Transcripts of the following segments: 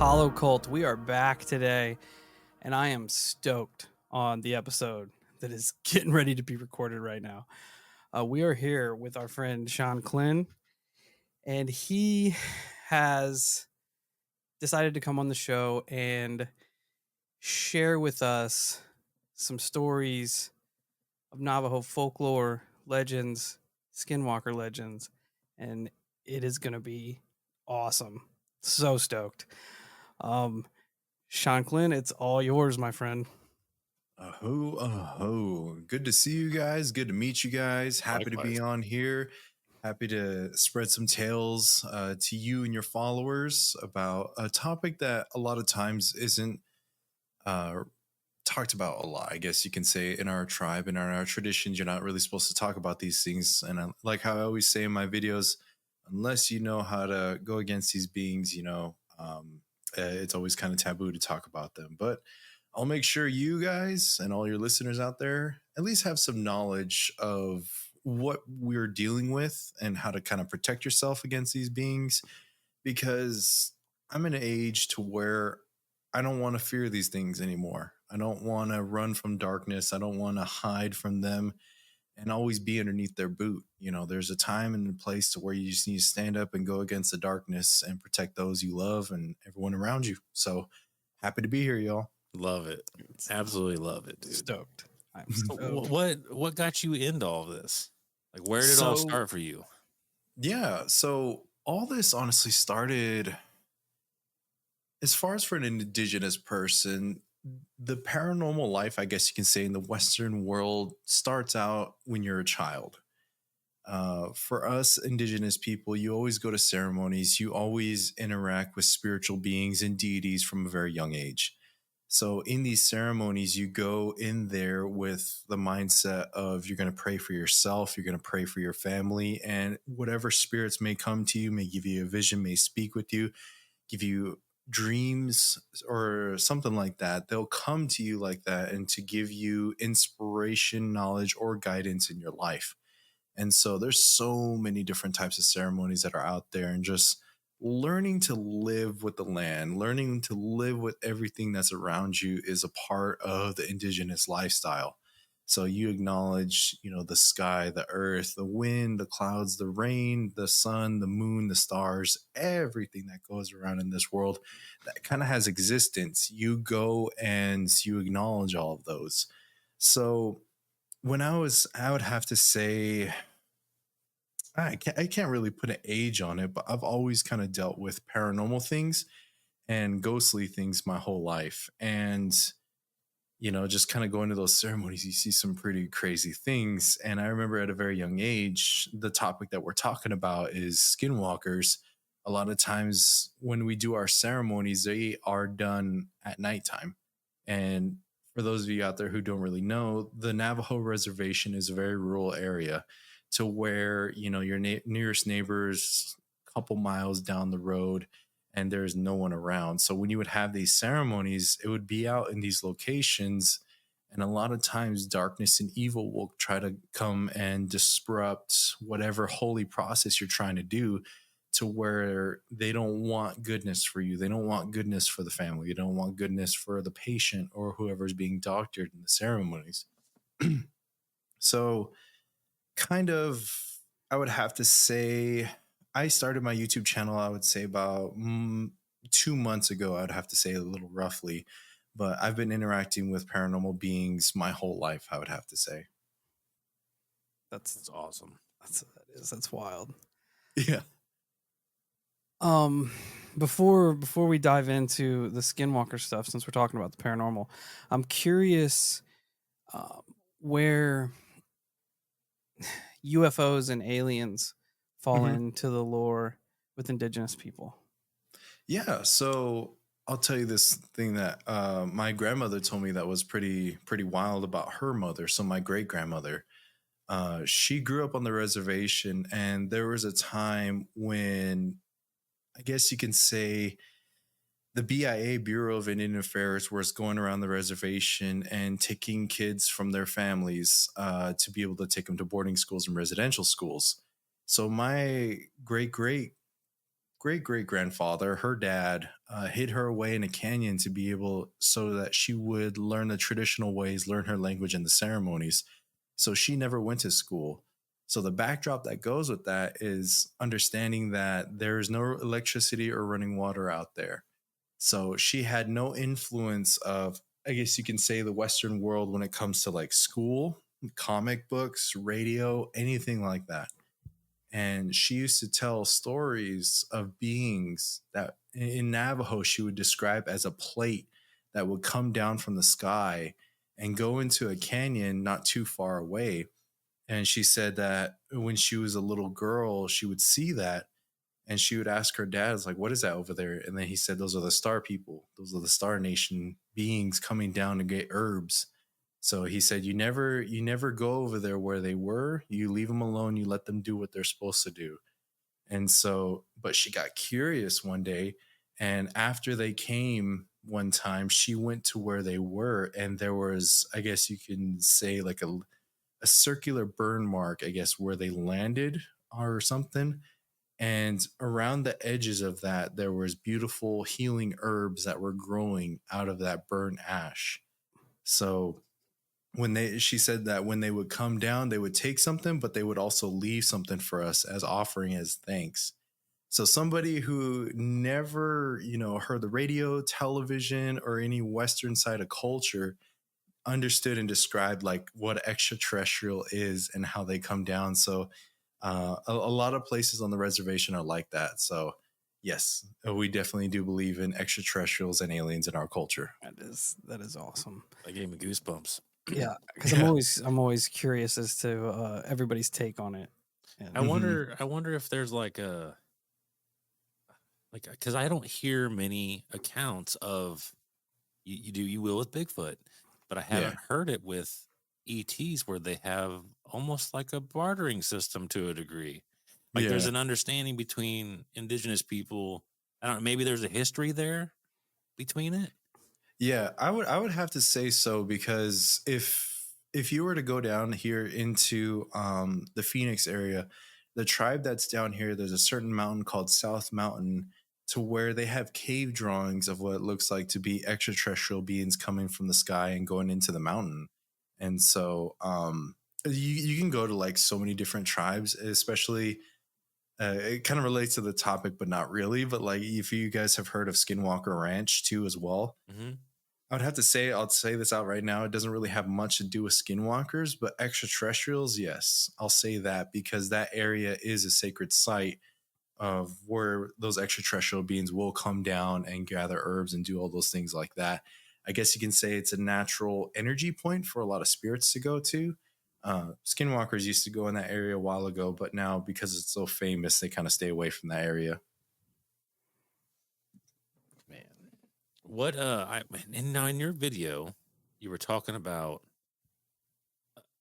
Hollow Cult. We are back today, and I am stoked on the episode that is getting ready to be recorded right now. We are here with our friend Shanclen, and he has decided to come on the show and share with us some stories of Navajo folklore, legends, skinwalker legends, and it is going to be awesome. So stoked. Shanclen, it's all yours, my friend. Oh, good to see you guys. Good to meet you guys. Happy to be on here. Happy to spread some tales to you and your followers about a topic that a lot of times isn't talked about a lot. I guess you can say in our tribe and in our traditions, you're not really supposed to talk about these things. And like how I always say in my videos, unless you know how to go against these beings, it's always kind of taboo to talk about them. But I'll make sure you guys and all your listeners out there at least have some knowledge of what we're dealing with and how to kind of protect yourself against these beings, because I'm in an age to where I don't want to fear these things anymore. I don't want to run from darkness. I don't want to hide from them and always be underneath their boot. You know, there's a time and a place to where you just need to stand up and go against the darkness and protect those you love and everyone around you. So happy to be here, y'all. Love it. Absolutely love it, dude. Stoked. I'm So stoked. what got you into all this? Like, where did it all start for you? Yeah, so all this honestly started, as far as for an indigenous person, the paranormal life, I guess you can say, in the Western world starts out when you're a child. For us indigenous people, you always go to ceremonies, you always interact with spiritual beings and deities from a very young age. So in these ceremonies, you go in there with the mindset of you're going to pray for yourself, you're going to pray for your family, and whatever spirits may come to you, may give you a vision, may speak with you, give you dreams or something like that. They'll come to you like that and to give you inspiration, knowledge, or guidance in your life. And so there's so many different types of ceremonies that are out there, and just learning to live with the land, learning to live with everything that's around you is a part of the indigenous lifestyle. So you acknowledge, the sky, the earth, the wind, the clouds, the rain, the sun, the moon, the stars, everything that goes around in this world that kind of has existence. You go and you acknowledge all of those. So when I would have to say, I can't really put an age on it, but I've always kind of dealt with paranormal things and ghostly things my whole life. And, just kind of going to those ceremonies, you see some pretty crazy things. And I remember at a very young age, the topic that we're talking about is skinwalkers. A lot of times when we do our ceremonies, they are done at nighttime. And for those of you out there who don't really know, the Navajo reservation is a very rural area, to where, your nearest neighbors a couple miles down the road and there's no one around. So when you would have these ceremonies, it would be out in these locations. And a lot of times darkness and evil will try to come and disrupt whatever holy process you're trying to do, to where they don't want goodness for you. They don't want goodness for the family. They don't want goodness for the patient or whoever's being doctored in the ceremonies. So kind of, I would have to say, I started my YouTube channel, I would say about 2 months ago. I would have to say, a little roughly, but I've been interacting with paranormal beings my whole life, I would have to say. That's awesome. That's wild. Yeah. Before we dive into the skinwalker stuff, since we're talking about the paranormal, I'm curious where UFOs and aliens fall into the lore with indigenous people. Yeah, so I'll tell you this thing that my grandmother told me that was pretty wild about her mother. So my great grandmother, she grew up on the reservation, and there was a time when, I guess you can say, the BIA, Bureau of Indian Affairs, was going around the reservation and taking kids from their families to be able to take them to boarding schools and residential schools. So my great great-great-grandfather, her dad, hid her away in a canyon to be able so that she would learn the traditional ways, learn her language and the ceremonies. So she never went to school. So the backdrop that goes with that is understanding that there is no electricity or running water out there. So she had no influence of, I guess you can say, the Western world when it comes to like school, comic books, radio, anything like that. And she used to tell stories of beings that in Navajo she would describe as a plate that would come down from the sky and go into a canyon not too far away. And she said that when she was a little girl, she would see that and she would ask her dad, like, what is that over there? And then he said, those are the star people. Those are the Star Nation beings coming down to get herbs. So he said, you never go over there where they were. You leave them alone. You let them do what they're supposed to do. And so, but she got curious one day. And after they came one time, she went to where they were. And there was, I guess you can say, like a circular burn mark, I guess, where they landed or something. And around the edges of that, there was beautiful healing herbs that were growing out of that burnt ash. So she said that when they would come down, they would take something, but they would also leave something for us as offering, as thanks. So somebody who never, heard the radio, television, or any Western side of culture understood and described like what extraterrestrial is and how they come down. So a lot of places on the reservation are like that. So yes, we definitely do believe in extraterrestrials and aliens in our culture. That is awesome. That gave me goosebumps. Yeah, because I'm always curious as to everybody's take on it. And I wonder if there's because I don't hear many accounts of you will with Bigfoot, but I haven't heard it with ETs where they have almost like a bartering system to a degree. Like there's an understanding between indigenous people. I don't know, maybe there's a history there between it. Yeah, I would have to say so, because if you were to go down here into the Phoenix area, the tribe that's down here, there's a certain mountain called South Mountain, to where they have cave drawings of what it looks like to be extraterrestrial beings coming from the sky and going into the mountain. And so you can go to like so many different tribes, especially it kind of relates to the topic, but not really. But like if you guys have heard of Skinwalker Ranch too as well, I would have to say, I'll say this out right now, it doesn't really have much to do with skinwalkers, but extraterrestrials, yes, I'll say that, because that area is a sacred site of where those extraterrestrial beings will come down and gather herbs and do all those things like that. I guess you can say it's a natural energy point for a lot of spirits to go to. Skinwalkers used to go in that area a while ago, but now because it's so famous, they kind of stay away from that area. Man, what and now in your video, you were talking about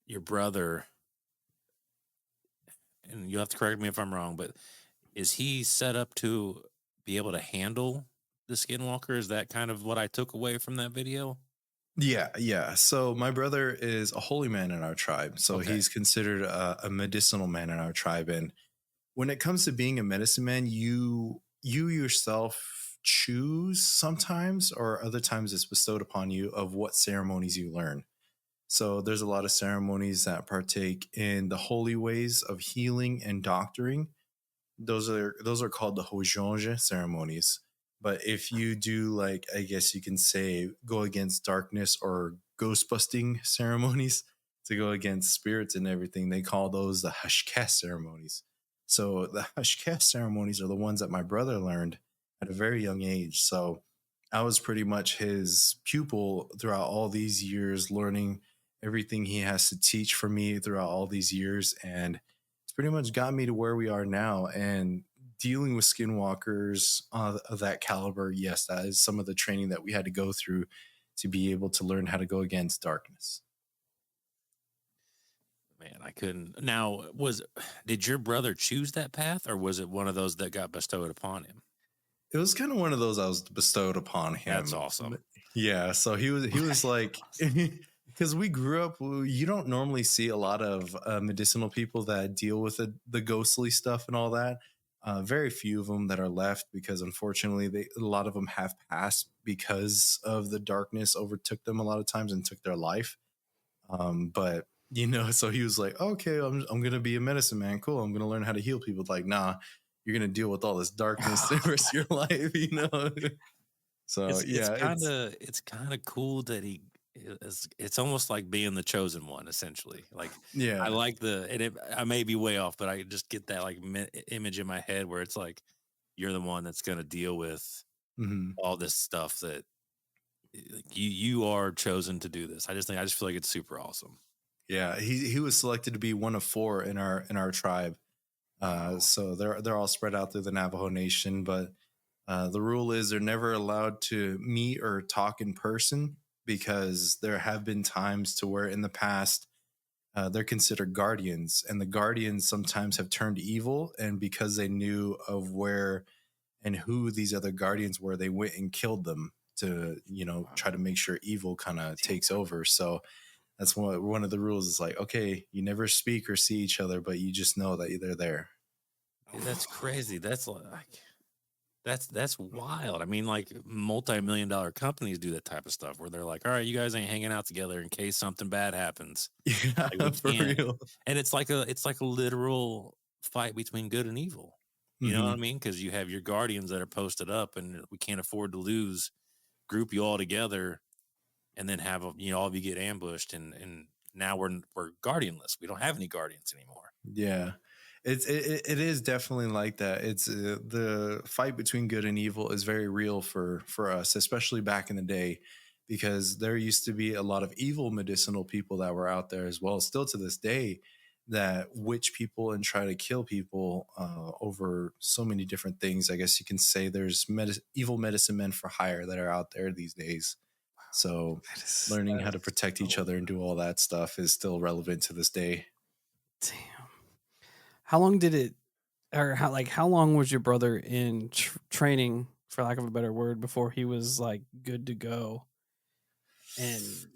your brother, and you have to correct me if I'm wrong, but is he set up to be able to handle the Skinwalker? Is that kind of what I took away from that video? Yeah. So my brother is a holy man in our tribe. So he's considered a medicinal man in our tribe. And when it comes to being a medicine man, you yourself choose sometimes, or other times it's bestowed upon you, of what ceremonies you learn. So there's a lot of ceremonies that partake in the holy ways of healing and doctoring. Those are called the Hojonge ceremonies. But if you do, like, I guess you can say, go against darkness or ghost busting ceremonies to go against spirits and everything, they call those the Hashkes ceremonies. So the Hashkes ceremonies are the ones that my brother learned at a very young age. So I was pretty much his pupil throughout all these years, learning everything he has to teach for me throughout all these years. And it's pretty much got me to where we are now. And dealing with skinwalkers of that caliber, yes, that is some of the training that we had to go through to be able to learn how to go against darkness. Man, I couldn't. Now, did your brother choose that path, or was it one of those that got bestowed upon him? It was kind of one of those that was bestowed upon him. That's awesome. Yeah, so he was like, because we grew up, you don't normally see a lot of medicinal people that deal with the ghostly stuff and all that. Very few of them that are left because unfortunately a lot of them have passed because of the darkness overtook them a lot of times and took their life. But so he was like, okay, I'm gonna be a medicine man. Cool. I'm gonna learn how to heal people. Like, nah, you're gonna deal with all this darkness the rest of your life. So It's yeah, kind of cool that it's almost like being the chosen one, essentially. Like I yeah. like I may be way off, but I just get that like image in my head where it's like you're the one that's going to deal with Mhm. all this stuff that like, you are chosen to do this. I just feel like it's super awesome. Yeah, he was selected to be one of four in our tribe. Wow. So they're all spread out through the Navajo Nation, but the rule is they're never allowed to meet or talk in person because there have been times to where in the past they're considered guardians, and the guardians sometimes have turned evil, and because they knew of where and who these other guardians were, they went and killed them to try to make sure evil kind of takes over. So that's one of the rules is like, okay, you never speak or see each other, but you just know that they're there. That's crazy. That's like that's wild. I mean, like multi-million-dollar companies do that type of stuff where they're like, all right, you guys ain't hanging out together in case something bad happens. Like Yeah, we for can't. real. And it's like a literal fight between good and evil. You know what I Hmm. mean? Because you have your guardians that are posted up, and we can't afford to lose. Group you all together, and then have all of you get ambushed, and now we're guardianless. We don't have any guardians anymore. Yeah, it is definitely like that. It's the fight between good and evil is very real for us, especially back in the day, because there used to be a lot of evil medicinal people that were out there as well, still to this day, that witch people and try to kill people over so many different things. I guess you can say there's evil medicine men for hire that are out there these days. So learning That how to is protect each so other and do all that stuff is still relevant to this day. damn. How long did it, or how long was your brother in training, for lack of a better word, before he was like good to go? And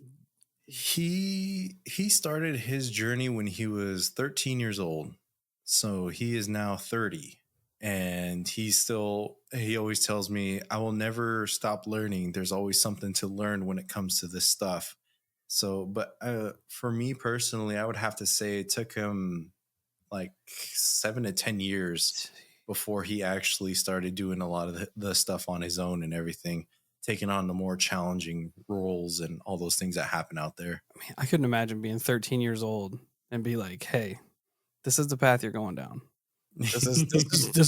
He started his journey when he was 13 years old. So he is now 30, and he always tells me I will never stop learning. There's always something to learn when it comes to this stuff. So, but for me personally, I would have to say it took him like 7 to 10 years before he actually started doing a lot of the stuff on his own and everything, taking on the more challenging roles and all those things that happen out there. I mean, I couldn't imagine being 13 years old and be like, "Hey, this is the path you're going down. This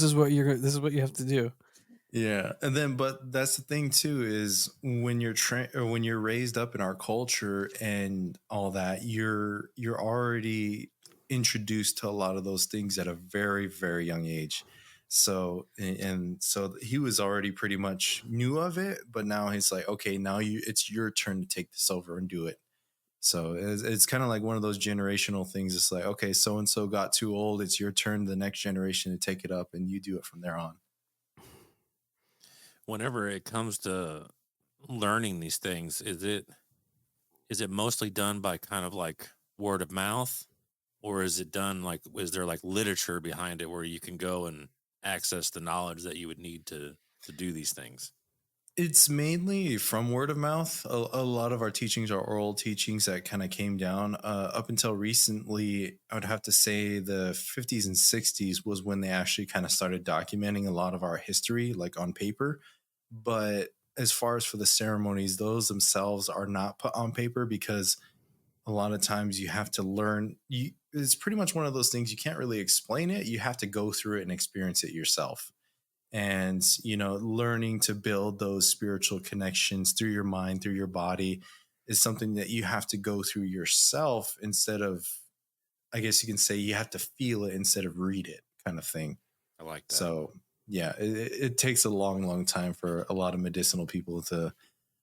is what you have to do." Yeah, and then but that's the thing too is when you're or when you're raised up in our culture and all that, you're already introduced to a lot of those things at a very very young age. So and so he was already pretty much knew of it, but now he's like, okay, now it's your turn to take this over and do it. So it's kind of like one of those generational things. It's like, okay, so and so got too old. It's your turn, the next generation, to take it up, and you do it from there on. Whenever it comes to learning these things, is it mostly done by kind of like word of mouth, or is it done like is there like literature behind it where you can go and access the knowledge that you would need to do these things? It's mainly from word of mouth. A lot of our teachings are oral teachings that kind of came down. Up until recently, I would have to say the 50s and 60s was when they actually kind of started documenting a lot of our history, like on paper. But as far as for the ceremonies, those themselves are not put on paper because a lot of times you have to learn. It's pretty much one of those things you can't really explain it. You have to go through it and experience it yourself, and learning to build those spiritual connections through your mind, through your body, is something that you have to go through yourself, instead of, I guess you can say, you have to feel it instead of read it, kind of thing. I like that. So yeah, it takes a long long time for a lot of medicinal people to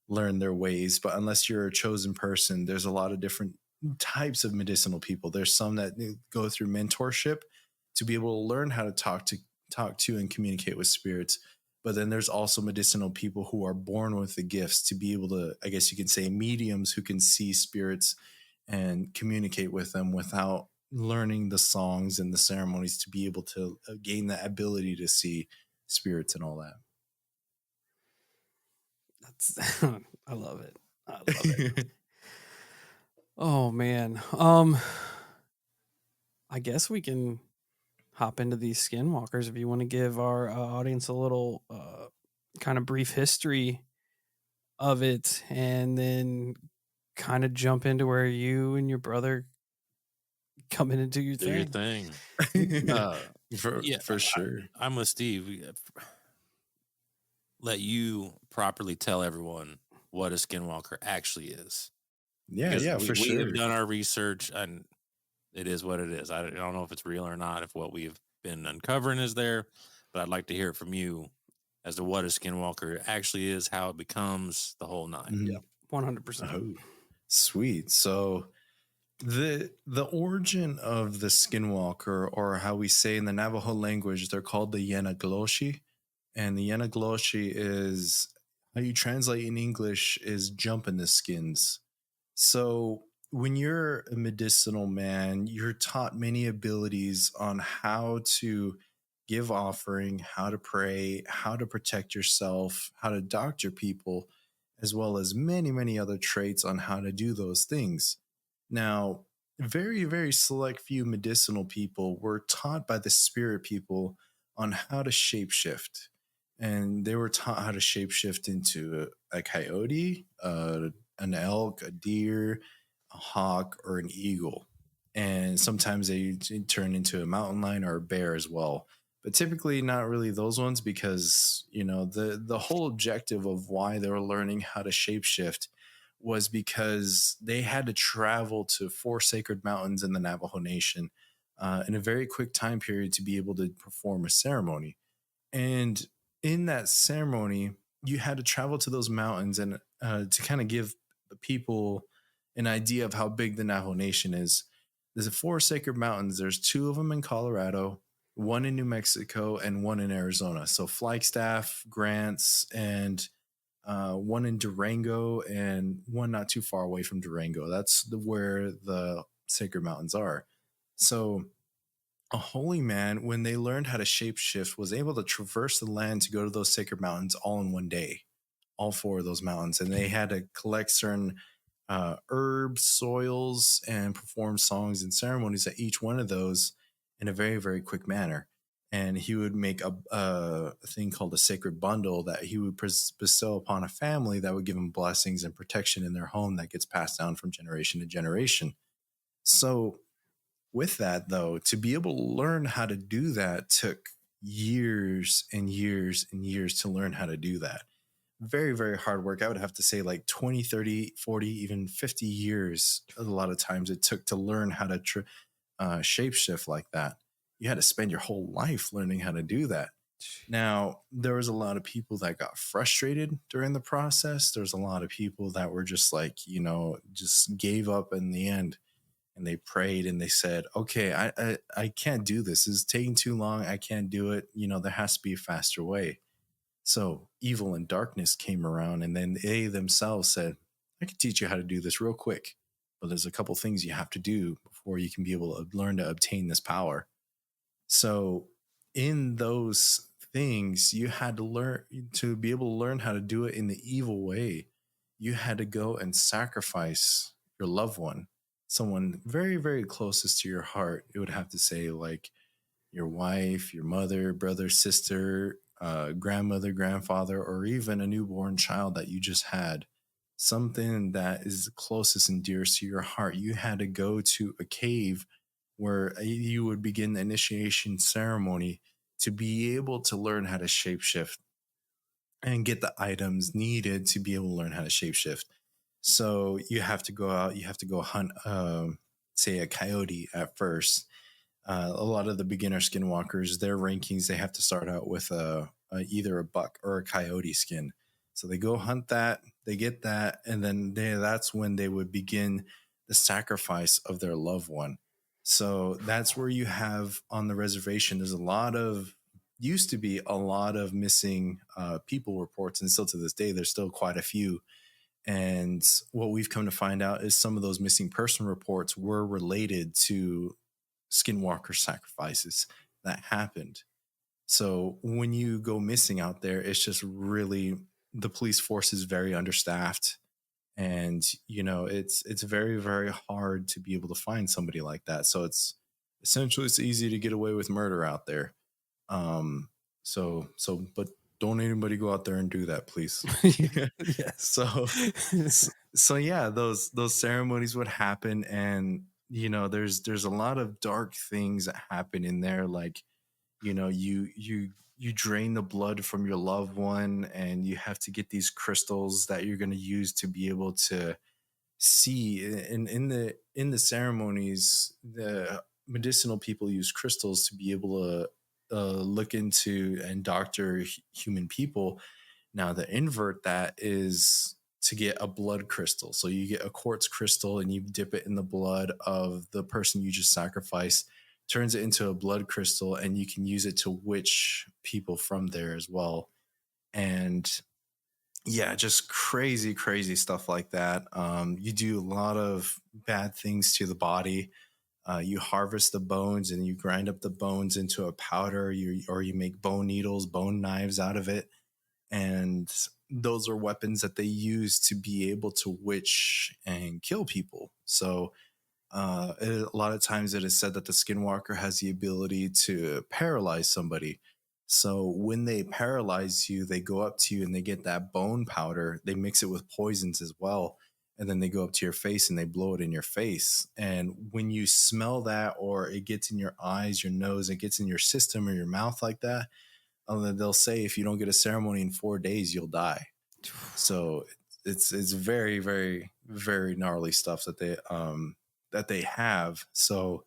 learn their ways, but unless you're a chosen person, there's a lot of different types of medicinal people. There's some that go through mentorship to be able to learn how to talk to and communicate with spirits. But then there's also medicinal people who are born with the gifts to be able to, I guess you can say, mediums who can see spirits and communicate with them without learning the songs and the ceremonies to be able to gain that ability to see spirits and all That's I love it. I love it. that. Oh man. I guess we can hop into these skinwalkers if you want to give our audience a little kind of brief history of it, and then kind of jump into where you and your brother come in and do your Do your thing. thing. Yeah, for sure. I'm with Steve. Let you properly tell everyone what a skinwalker actually is. Yeah, Because yeah, for we sure. have done our research, and it is what it is. I don't know if it's real or not, if what we've been uncovering is there, but I'd like to hear it from you as to what a skinwalker actually is, how it becomes, the whole nine. Mhm. Yep, 100%. Oh, sweet. So the origin of the skinwalker, or how we say in the Navajo language, they're called the Yenagloshi. And the Yenagloshi is how you translate in English is jump in the skins. So when you're a medicinal man, you're taught many abilities on how to give offering, how to pray, how to protect yourself, how to doctor people, as well as many, many other traits on how to do those things. Now, very, very select few medicinal people were taught by the spirit people on how to shapeshift. And they were taught how to shapeshift into a coyote, an elk, a deer, a hawk, or an eagle. And sometimes they turn into a mountain lion or a bear as well. But typically not really those ones, because, the whole objective of why they were learning how to shapeshift was because they had to travel to 4 sacred mountains in the Navajo Nation in a very quick time period to be able to perform a ceremony. And in that ceremony, you had to travel to those mountains and to kind of give the people an idea of how big the Navajo Nation is. There's 4 sacred mountains. There's 2 of them in Colorado, 1 in New Mexico, and 1 in Arizona. So Flagstaff, Grants, and 1 in Durango, and 1 not too far away from Durango. That's where the sacred mountains are. So a holy man, when they learned how to shapeshift, was able to traverse the land to go to those sacred mountains all in one day, all 4 of those mountains. And they had to collect certain herbs, soils, and perform songs and ceremonies at each one of those in a very, very quick manner. And he would make a thing called a sacred bundle that he would bestow upon a family that would give them blessings and protection in their home that gets passed down from generation to generation. So with that, though, to be able to learn how to do that took years and years and years to learn how to do that. Very, very hard work. I would have to say like 20, 30, 40, even 50 years. A lot of times it took to learn how to shapeshift like that. You had to spend your whole life learning how to do that. Now, there was a lot of people that got frustrated during the process. There's a lot of people that were just like, just gave up in the end. And they prayed and they said, okay, I can't do this. This is taking too long. I can't do it. There has to be a faster way. So evil and darkness came around, and then they themselves said, I can teach you how to do this real quick. But there's a couple things you have to do before you can be able to learn to obtain this power. So in those things, you had to learn to be able to learn how to do it in the evil way. You had to go and sacrifice your loved one, someone very, very closest to your heart. It would have to say like your wife, your mother, brother, sister, grandmother, grandfather, or even a newborn child that you just had. Something that is closest and dearest to your heart. You had to go to a cave where you would begin the initiation ceremony to be able to learn how to shapeshift and get the items needed to be able to learn how to shapeshift. So you have to go out, you have to go hunt, say, a coyote at first. A lot of the beginner skinwalkers, their rankings, they have to start out with either a buck or a coyote skin. So they go hunt that, they get that, and then that's when they would begin the sacrifice of their loved one. So that's where you have on the reservation, there's used to be a lot of missing people reports, and still to this day, there's still quite a few. And what we've come to find out is some of those missing person reports were related to skinwalker sacrifices that happened. So when you go missing out there, it's just really, the police force is very understaffed, and it's very, very hard to be able to find somebody like that. So it's easy to get away with murder out there. um but don't anybody go out there and do that, please. Yes. So yeah, those ceremonies would happen, and there's a lot of dark things that happen in there, like you drain the blood from your loved one, and you have to get these crystals that you're going to use to be able to see. And in the ceremonies, the medicinal people use crystals to be able to look into and doctor human people. Now the invert that is to get a blood crystal. So you get a quartz crystal and you dip it in the blood of the person you just sacrificed, turns it into a blood crystal, and you can use it to witch people from there as well. And yeah, just crazy, crazy stuff like that. You do a lot of bad things to the body. You harvest the bones and you grind up the bones into a powder, or you make bone needles, bone knives out of it. And those are weapons that they use to be able to witch and kill people. So a lot of times it is said that the skinwalker has the ability to paralyze somebody. So when they paralyze you, they go up to you and they get that bone powder. They mix it with poisons as well. And then they go up to your face and they blow it in your face. And when you smell that, or it gets in your eyes, your nose, it gets in your system or your mouth like that, they'll say if you don't get a ceremony in 4 days, you'll die. So it's very, very, very gnarly stuff that they have. So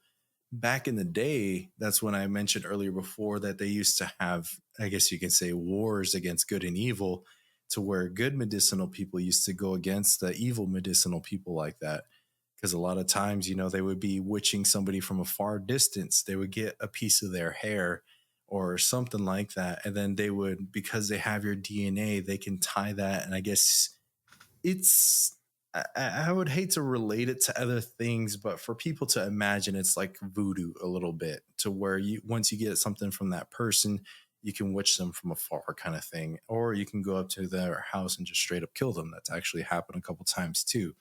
back in the day, that's when I mentioned earlier before that they used to have, I guess you can say, wars against good and evil, to where good medicinal people used to go against the evil medicinal people like that. Because a lot of times, they would be witching somebody from a far distance. They would get a piece of their hair or something like that. And then they would, because they have your DNA, they can tie that. And I guess it's, I would hate to relate it to other things, but for people to imagine, it's like voodoo a little bit, to where once you get something from that person, you can witch them from afar kind of thing. Or you can go up to their house and just straight up kill them. That's actually happened a couple times too.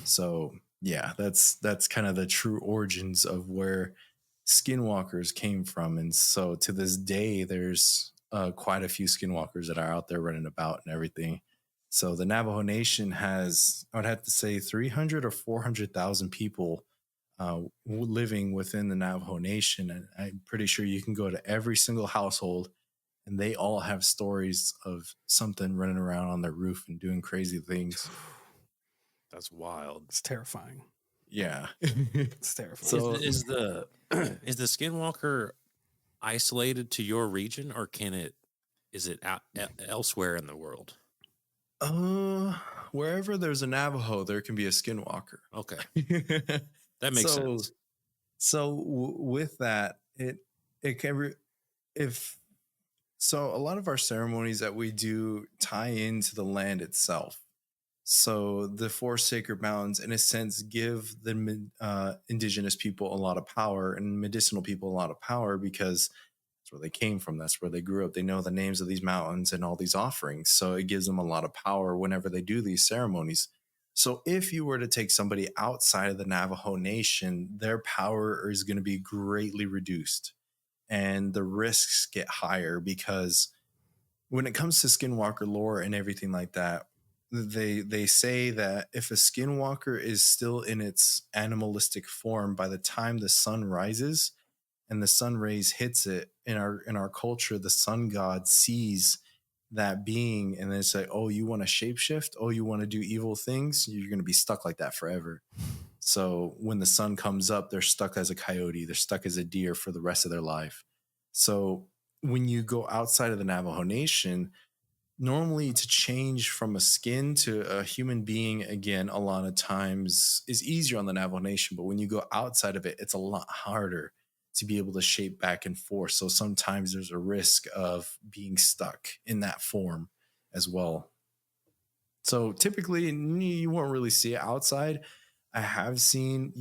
So yeah, that's kind of the true origins of where skinwalkers came from. And so to this day, there's quite a few skinwalkers that are out there running about and everything. So the Navajo Nation has, I would have to say, 300 or 400,000 people living within the Navajo Nation. And I'm pretty sure you can go to every single household and they all have stories of something running around on their roof and doing crazy things. That's wild. It's terrifying. Yeah. It's terrifying. So is the skinwalker isolated to your region, or is it out elsewhere in the world? Wherever there's a Navajo, there can be a skinwalker. Okay. That makes sense. So with that, it can a lot of our ceremonies that we do tie into the land itself. So the four sacred mountains, in a sense, give the indigenous people a lot of power and medicinal people a lot of power, because that's where they came from. That's where they grew up. They know the names of these mountains and all these offerings. So it gives them a lot of power whenever they do these ceremonies. So if you were to take somebody outside of the Navajo Nation, their power is going to be greatly reduced and the risks get higher, because when it comes to skinwalker lore and everything like that, they say that if a skinwalker is still in its animalistic form by the time the sun rises and the sun rays hits it, in our culture, the sun god sees that being and then it's like, oh, you want to shapeshift? Oh, you want to do evil things? You're going to be stuck like that forever. So when the sun comes up, they're stuck as a coyote. They're stuck as a deer for the rest of their life. So when you go outside of the Navajo Nation, normally to change from a skin to a human being, again, a lot of times is easier on the Navajo Nation. But when you go outside of it, it's a lot harder to be able to shape back and forth. So sometimes there's a risk of being stuck in that form as well. So typically you won't really see it outside. I have seen,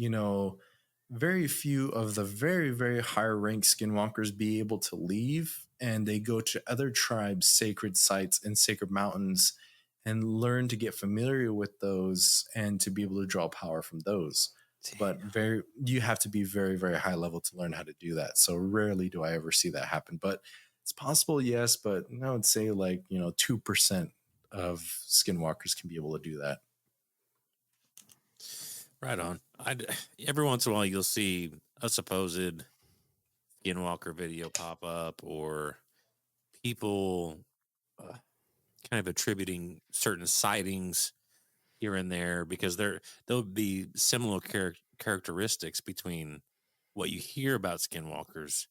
very few of the very, very higher ranked skinwalkers be able to leave, and they go to other tribes' sacred sites and sacred mountains and learn to get familiar with those and to be able to draw power from those. But you have to be very, very high level to learn how to do that. So rarely do I ever see that happen. But it's possible, yes, but I would say 2% of skinwalkers can be able to do that. Right on. Every once in a while, you'll see a supposed skinwalker video pop up, or people kind of attributing certain sightings here and there, because there'll be similar characteristics between what you hear about skinwalkers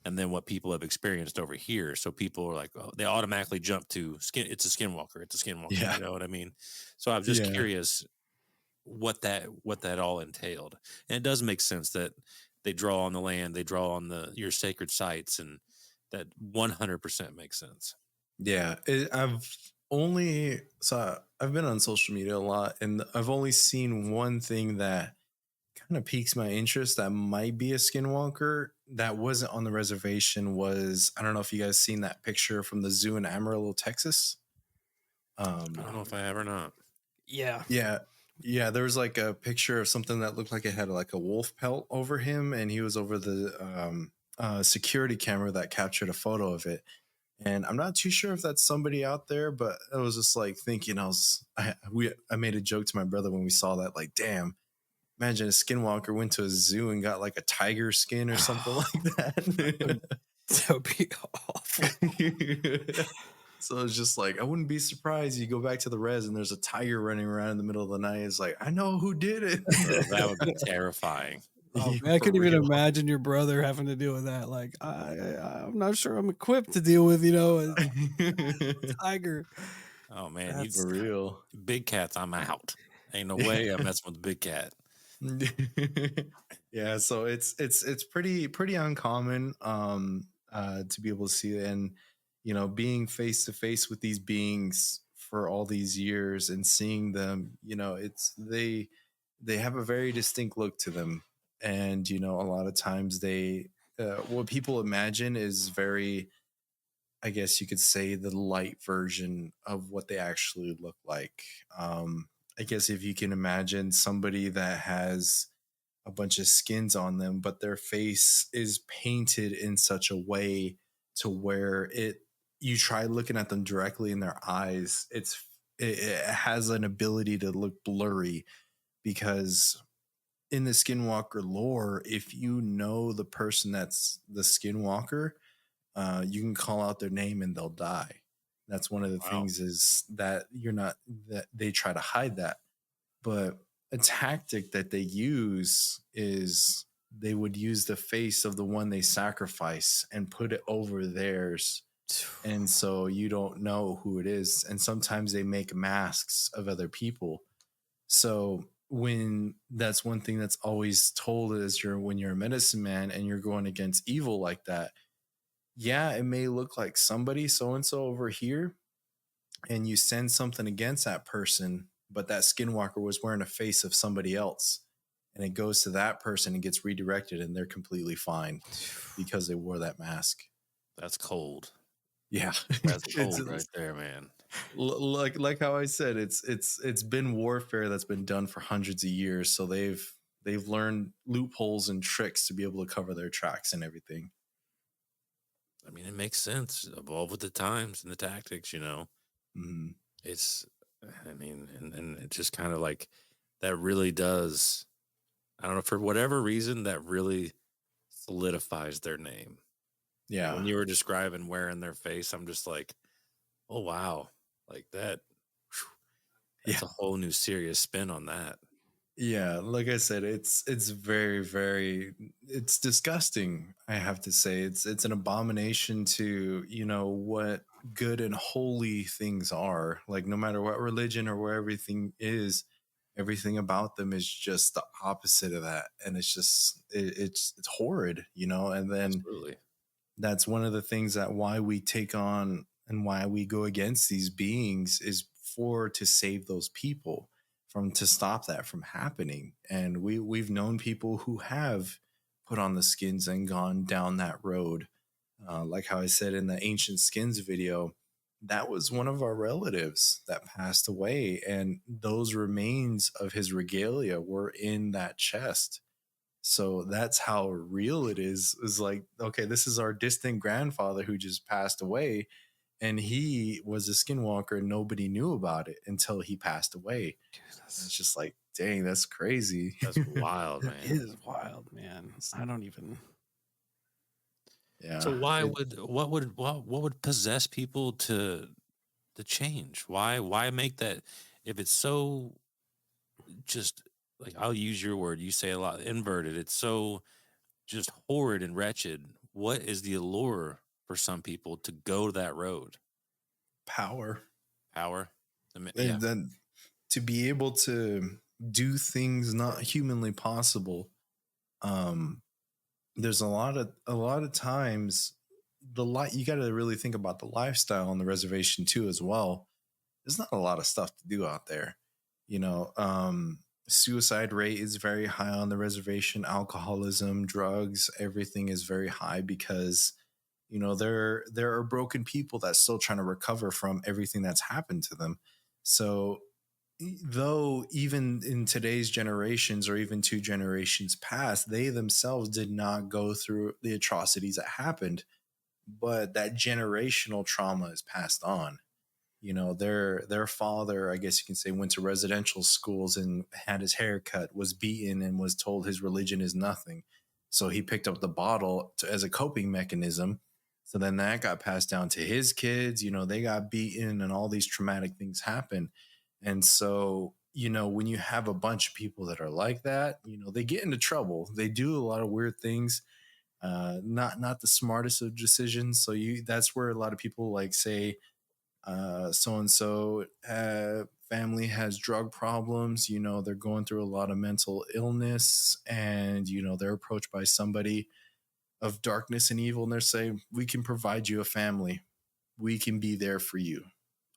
and then what people have experienced over here. So people are like, oh, they automatically jump to it's a skinwalker. It's a skinwalker. Yeah. You know what I mean? So I'm just curious what that all entailed. And it does make sense that they draw on the land, they draw on your sacred sites, and that 100% makes sense. Yeah, I've been on social media a lot, and I've only seen one thing that kind of piques my interest that might be a skinwalker that wasn't on the reservation. Was, I don't know if you guys seen that picture from the zoo in Amarillo, Texas. I don't know if I have or not. Yeah. There was like a picture of something that looked like it had like a wolf pelt over him, and he was over the security camera that captured a photo of it. And I'm not too sure if that's somebody out there, but I was just like thinking, I made a joke to my brother when we saw that, like, damn, imagine a skinwalker went to a zoo and got like a tiger skin or something like that. That would be awful. So it's just like, I wouldn't be surprised you go back to the res and there's a tiger running around in the middle of the night. It's like, I know who did it. That would be terrifying. Oh, man, I couldn't even imagine your brother having to deal with that. Like, I'm not sure I'm equipped to deal with, a tiger. Oh man, that's for real. Big cats, I'm out. Ain't no way I'm messing with the big cat. Yeah, so it's pretty uncommon to be able to see it. And being face to face with these beings for all these years and seeing them, they have a very distinct look to them. And a lot of times what people imagine is very, I guess you could say, the light version of what they actually look like. I guess if you can imagine somebody that has a bunch of skins on them, but their face is painted in such a way to where you try looking at them directly in their eyes, it has an ability to look blurry, because in the skinwalker lore, if you know the person that's the skinwalker, you can call out their name and they'll die. That's one of the things, is that that they try to hide that. But a tactic that they use is they would use the face of the one they sacrifice and put it over theirs. And so you don't know who it is. And sometimes they make masks of other people. So that's one thing that's always told is when you're a medicine man and you're going against evil like that, yeah, it may look like somebody so-and-so over here, and you send something against that person, but that skinwalker was wearing a face of somebody else, and it goes to that person and gets redirected, and they're completely fine because they wore that mask. That's cold. Yeah, that's cold right there, man. Like how I said, it's been warfare that's been done for hundreds of years, so they've learned loopholes and tricks to be able to cover their tracks and everything. I mean, it makes sense. Evolve with the times and the tactics, Mm-hmm. It's, I mean, and it's just kind of like, that really does, I don't know, for whatever reason, that really solidifies their name. Yeah. When you were describing wearing their face, I'm just like, oh, wow. Like that. That's a whole new serious spin on that. Yeah, like I said, it's very, very, it's disgusting. I have to say, it's an abomination to what good and holy things are. Like, no matter what religion or where everything is, everything about them is just the opposite of that, and it's just it's horrid, And then Absolutely. That's one of the things that why we take on and why we go against these beings is to save those people. to stop that from happening. And we've known people who have put on the skins and gone down that road. Like how I said in the Ancient Skins video, that was one of our relatives that passed away, and those remains of his regalia were in that chest. So that's how real it is like, okay, this is our distant grandfather who just passed away, and he was a skinwalker and nobody knew about it until he passed away. And it's just like, dang, that's crazy. That's wild, man. It is wild, man. I don't even. Yeah. So what would possess people to change? Why make that, if it's so, just like, I'll use your word, you say a lot, inverted, it's so just horrid and wretched. What is the allure for some people to go that road? Power. Power. Yeah. And then to be able to do things not humanly possible. There's a lot of times you got to really think about the lifestyle on the reservation too as well. There's not a lot of stuff to do out there. Suicide rate is very high on the reservation. Alcoholism, drugs, everything is very high because there are broken people that still trying to recover from everything that's happened to them. So though even in today's generations or even 2 generations past, they themselves did not go through the atrocities that happened, but that generational trauma is passed on. Their father, I guess you can say, went to residential schools and had his hair cut, was beaten, and was told his religion is nothing. So he picked up the bottle as a coping mechanism. So then that got passed down to his kids. They got beaten and all these traumatic things happen. And so, when you have a bunch of people that are like that, they get into trouble. They do a lot of weird things, not the smartest of decisions. So that's where a lot of people like say, so-and-so family has drug problems. They're going through a lot of mental illness, and, they're approached by somebody of darkness and evil, and they're saying, we can provide you a family. We can be there for you.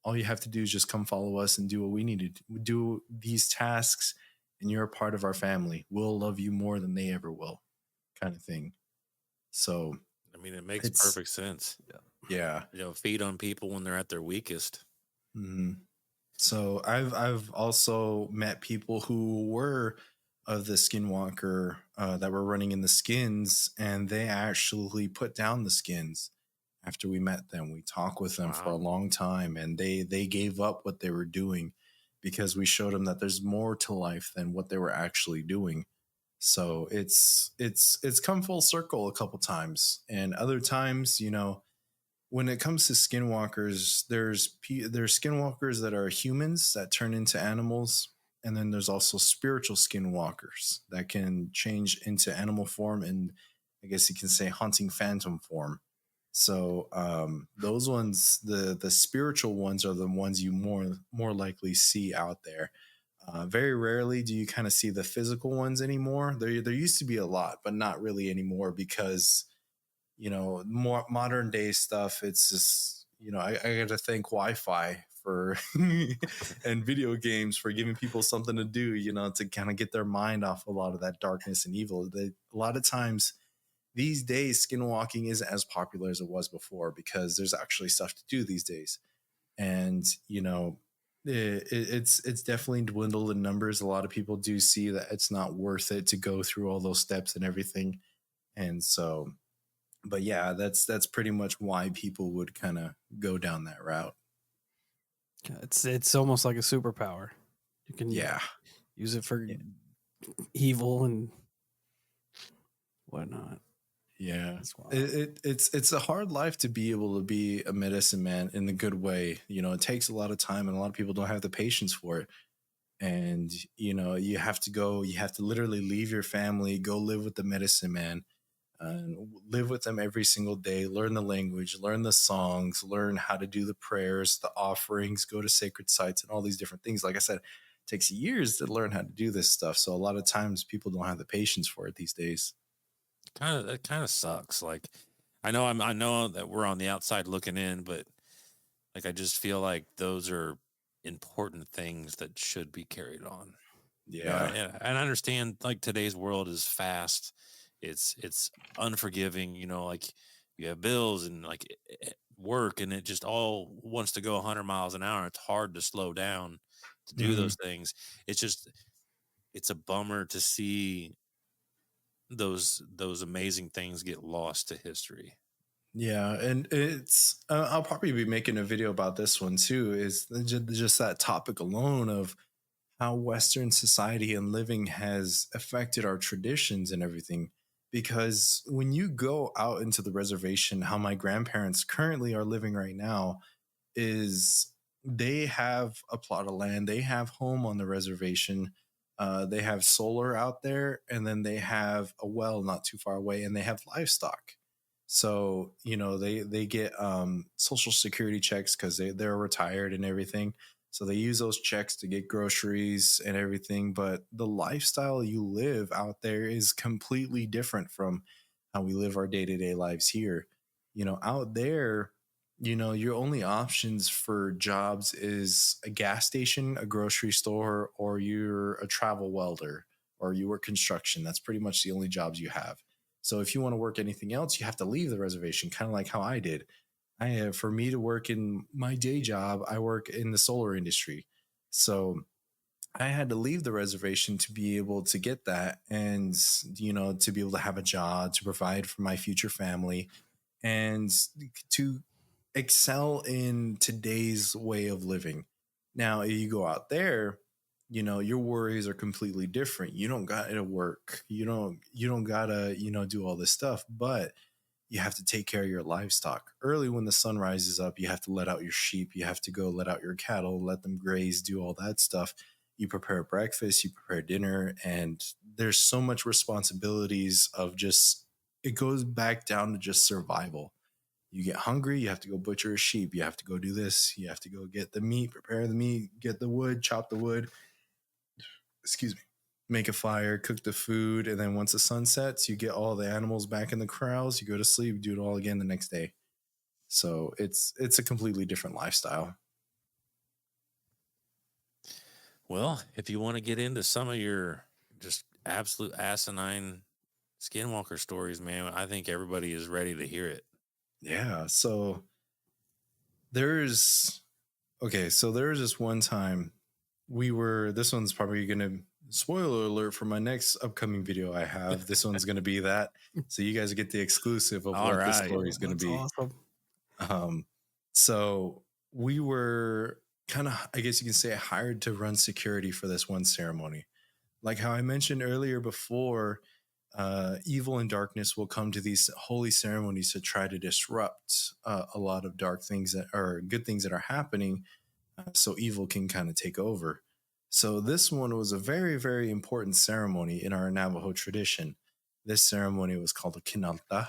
All you have to do is just come follow us and do what we need to do these tasks, and you're a part of our family. We'll love you more than they ever will, kind of thing. So, I mean, it makes perfect sense. Yeah. Feed on people when they're at their weakest. Mm-hmm. So I've also met people who were of the skinwalker that were running in the skins, and they actually put down the skins. After we met them, we talked with them for a long time, and they gave up what they were doing because we showed them that there's more to life than what they were actually doing. So it's come full circle a couple times, and other times, when it comes to skinwalkers, there's skinwalkers that are humans that turn into animals, and then there's also spiritual skinwalkers that can change into animal form, and I guess you can say hunting phantom form. So those ones, the spiritual ones, are the ones you more likely see out there. Very rarely do you kind of see the physical ones anymore. There used to be a lot, but not really anymore because more modern day stuff. It's just I got to thank Wi-Fi for and video games for giving people something to do. To kind of get their mind off a lot of that darkness and evil. A lot of times these days, skinwalking isn't as popular as it was before because there's actually stuff to do these days. And, it's definitely dwindled in numbers. A lot of people do see that it's not worth it to go through all those steps and everything. And so, but yeah, that's pretty much why people would kind of go down that route. It's almost like a superpower. You can use it for evil and whatnot. Yeah, it's a hard life to be able to be a medicine man in the good way. It takes a lot of time, and a lot of people don't have the patience for it. And you have to literally leave your family, go live with the medicine man, and live with them every single day. Learn the language, learn the songs, learn how to do the prayers, the offerings, go to sacred sites, and all these different things. Like I said, it takes years to learn how to do this stuff. So a lot of times people don't have the patience for it these days. That kind of sucks. Like, I know that we're on the outside looking in, but like, I just feel like those are important things that should be carried on. Yeah. And I understand like today's world is fast. It's unforgiving, like you have bills and like work, and it just all wants to go 100 miles an hour. It's hard to slow down to do Mhm. those things. It's a bummer to see those amazing things get lost to history. Yeah, and it's I'll probably be making a video about this one too. Is just that topic alone of how Western society and living has affected our traditions and everything. Because when you go out into the reservation, how my grandparents currently are living right now is they have a plot of land, they have home on the reservation, they have solar out there, and then they have a well not too far away, and they have livestock. So they get social security checks because they're retired and everything. So they use those checks to get groceries and everything. But the lifestyle you live out there is completely different from how we live our day-to-day lives here. Out there, your only options for jobs is a gas station, a grocery store, or you're a travel welder, or you work construction. That's pretty much the only jobs you have. So if you want to work anything else, you have to leave the reservation, kind of like how I did. For me to work in my day job, I work in the solar industry. So I had to leave the reservation to be able to get that, and to be able to have a job to provide for my future family, and to excel in today's way of living. Now, if you go out there, your worries are completely different. You don't got to work. You don't gotta, do all this stuff, but you have to take care of your livestock. Early when the sun rises up, you have to let out your sheep. You have to go let out your cattle, let them graze, do all that stuff. You prepare breakfast, you prepare dinner, and there's so much responsibilities of just, it goes back down to just survival. You get hungry, you have to go butcher a sheep, you have to go do this, you have to go get the meat, prepare the meat, get the wood, chop the wood, excuse me, make a fire, cook the food, and then once the sun sets, you get all the animals back in the corrals, you go to sleep, do it all again the next day. So it's a completely different lifestyle. Well, if you want to get into some of your just absolute asinine skinwalker stories, man, I think everybody is ready to hear it. Yeah. There's so there was this one time this one's probably gonna, spoiler alert for my next upcoming video I have. This one's gonna be that. So you guys get the exclusive of All what this right. story is gonna That's be. awesome. So we were kind of, I guess you can say, hired to run security for this one ceremony. Like how I mentioned earlier before, evil and darkness will come to these holy ceremonies to try to disrupt a lot of dark things that are good things that are happening, so evil can kind of take over. So this one was a very, very important ceremony in our Navajo tradition. This ceremony was called a kinalta,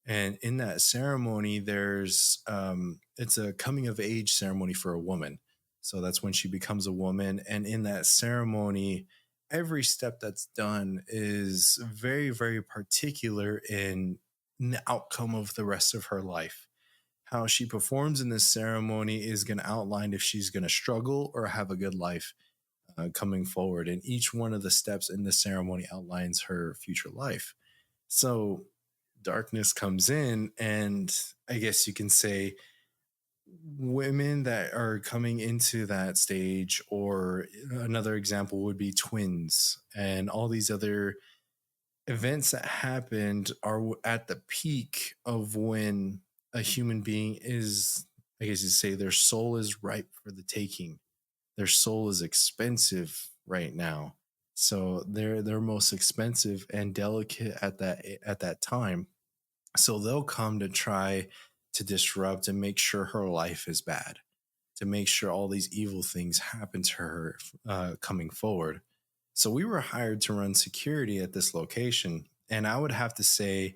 and in that ceremony, there's it's a coming of age ceremony for a woman. So that's when she becomes a woman. And in that ceremony, every step that's done is very, very particular in the outcome of the rest of her life. How she performs in this ceremony is going to outline if she's going to struggle or have a good life coming forward. And each one of the steps in the ceremony outlines her future life. So darkness comes in, and I guess you can say women that are coming into that stage, or another example would be twins and all these other events that happened, are at the peak of when a human being is, I guess you say, their soul is ripe for the taking. Their soul is expensive right now. So they're most expensive and delicate at that time. So they'll come to try to disrupt and make sure her life is bad, to make sure all these evil things happen to her coming forward. So we were hired to run security at this location. And I would have to say,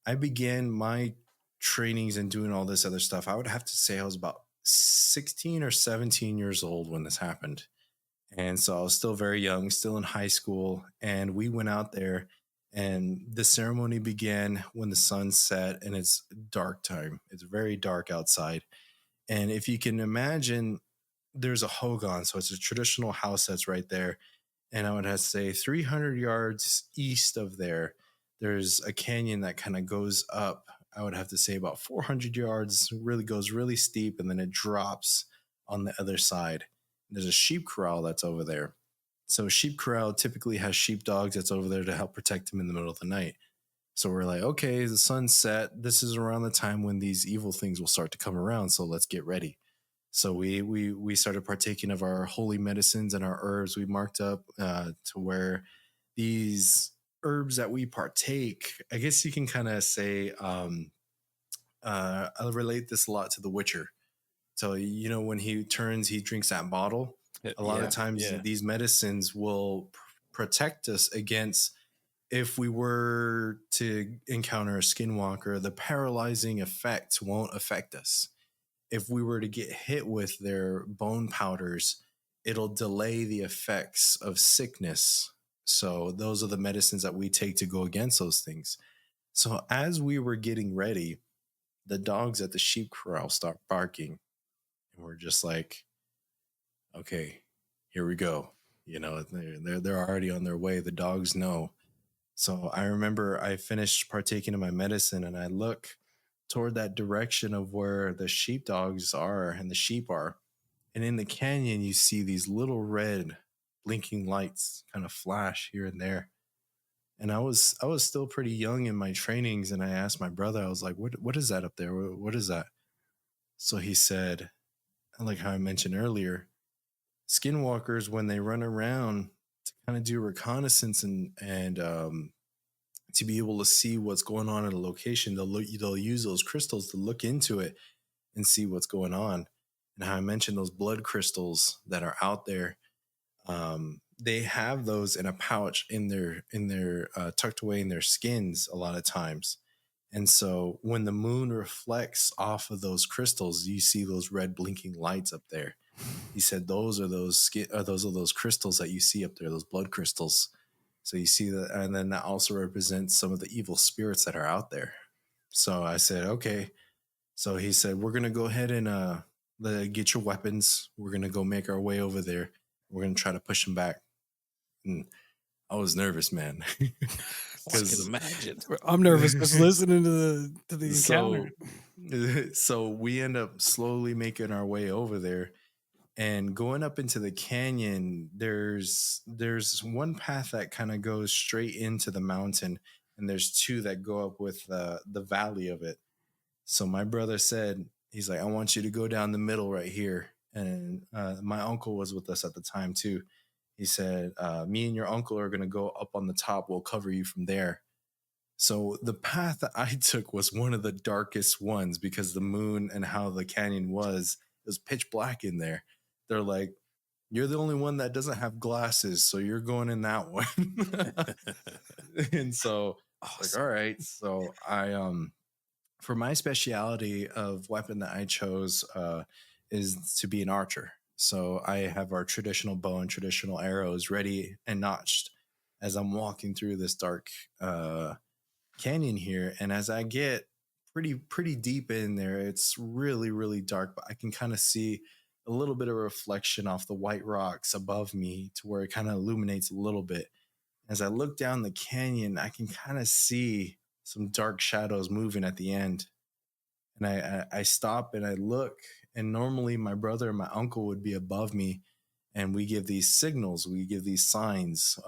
I began my trainings and doing all this other stuff. I would have to say I was about 16 or 17 years old when this happened. And so I was still very young, still in high school. And we went out there, and the ceremony began when the sun set, and it's dark time. It's very dark outside. And if you can imagine, there's a hogan, so it's a traditional house that's right there. And I would have to say 300 yards east of there, there's a canyon that kind of goes up. I would have to say about 400 yards, really goes really steep, and then it drops on the other side. There's a sheep corral that's over there. So sheep corral typically has sheepdogs that's over there to help protect them in the middle of the night. So we're like, okay, the sun's set. This is around the time when these evil things will start to come around. So let's get ready. So we started partaking of our holy medicines and our herbs. We marked up to where these herbs that we partake, I guess you can kind of say, I'll relate this a lot to The Witcher. So, when he turns, he drinks that bottle. A lot of times these medicines will protect us against, if we were to encounter a skinwalker, the paralyzing effect won't affect us. If we were to get hit with their bone powders, it'll delay the effects of sickness. So those are the medicines that we take to go against those things. So as we were getting ready, the dogs at the sheep corral start barking. And we're just like, okay, here we go. They're already on their way. The dogs know. So I remember I finished partaking of my medicine and I look toward that direction of where the sheepdogs are and the sheep are. And in the canyon, you see these little red blinking lights kind of flash here and there. And I was still pretty young in my trainings, and I asked my brother, I was like, what is that up there? What is that? So he said, like how I mentioned earlier, skinwalkers, when they run around to kind of do reconnaissance and to be able to see what's going on at a location, they'll use those crystals to look into it and see what's going on. And how I mentioned those blood crystals that are out there, they have those in a pouch in their tucked away in their skins a lot of times. And so when the moon reflects off of those crystals, you see those red blinking lights up there. He said those are those crystals that you see up there, those blood crystals. So you see that, and then that also represents some of the evil spirits that are out there. So I said, okay. So he said, we're going to go ahead and get your weapons. We're going to go make our way over there. We're going to try to push them back. And I was nervous, man. I can imagine. I'm nervous just listening to the encounter. So we end up slowly making our way over there. And going up into the canyon, there's one path that kind of goes straight into the mountain, and there's two that go up with the valley of it. So my brother said, he's like, I want you to go down the middle right here. And my uncle was with us at the time too. He said, me and your uncle are going to go up on the top. We'll cover you from there. So the path that I took was one of the darkest ones because the moon and how the canyon was, it was pitch black in there. They're like, you're the only one that doesn't have glasses, so you're going in that one. And so awesome. Like, all right. So I for my specialty of weapon that I chose is to be an archer. So I have our traditional bow and traditional arrows ready and notched as I'm walking through this dark canyon here. And as I get pretty deep in there, it's really, really dark, but I can kind of see a little bit of reflection off the white rocks above me to where it kind of illuminates a little bit. As I look down the canyon, I can kind of see some dark shadows moving at the end. And I stop and I look, and normally my brother and my uncle would be above me, and we give these signals, we give these signs,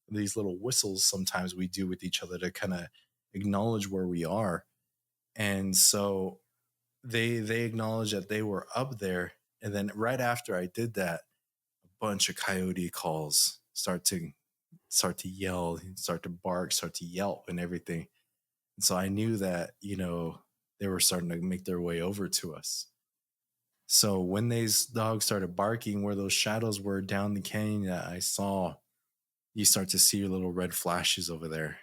these little whistles sometimes we do with each other to kind of acknowledge where we are. And so they acknowledge that they were up there. And then right after I did that, a bunch of coyote calls start to yell, start to bark, start to yelp and everything. And so I knew that, they were starting to make their way over to us. So when these dogs started barking, where those shadows were down the canyon that I saw, you start to see your little red flashes over there.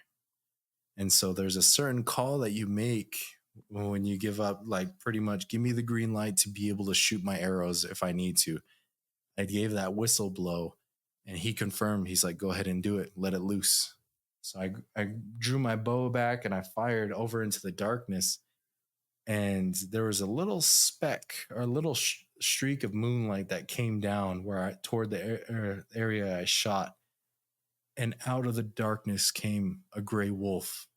And so there's a certain call that you make when you give up, like pretty much give me the green light to be able to shoot my arrows if I need to. I gave that whistle blow and he confirmed. He's like, go ahead and do it. Let it loose. So I drew my bow back and I fired over into the darkness. And there was a little speck or a little streak of moonlight that came down toward the area I shot, and out of the darkness came a gray wolf,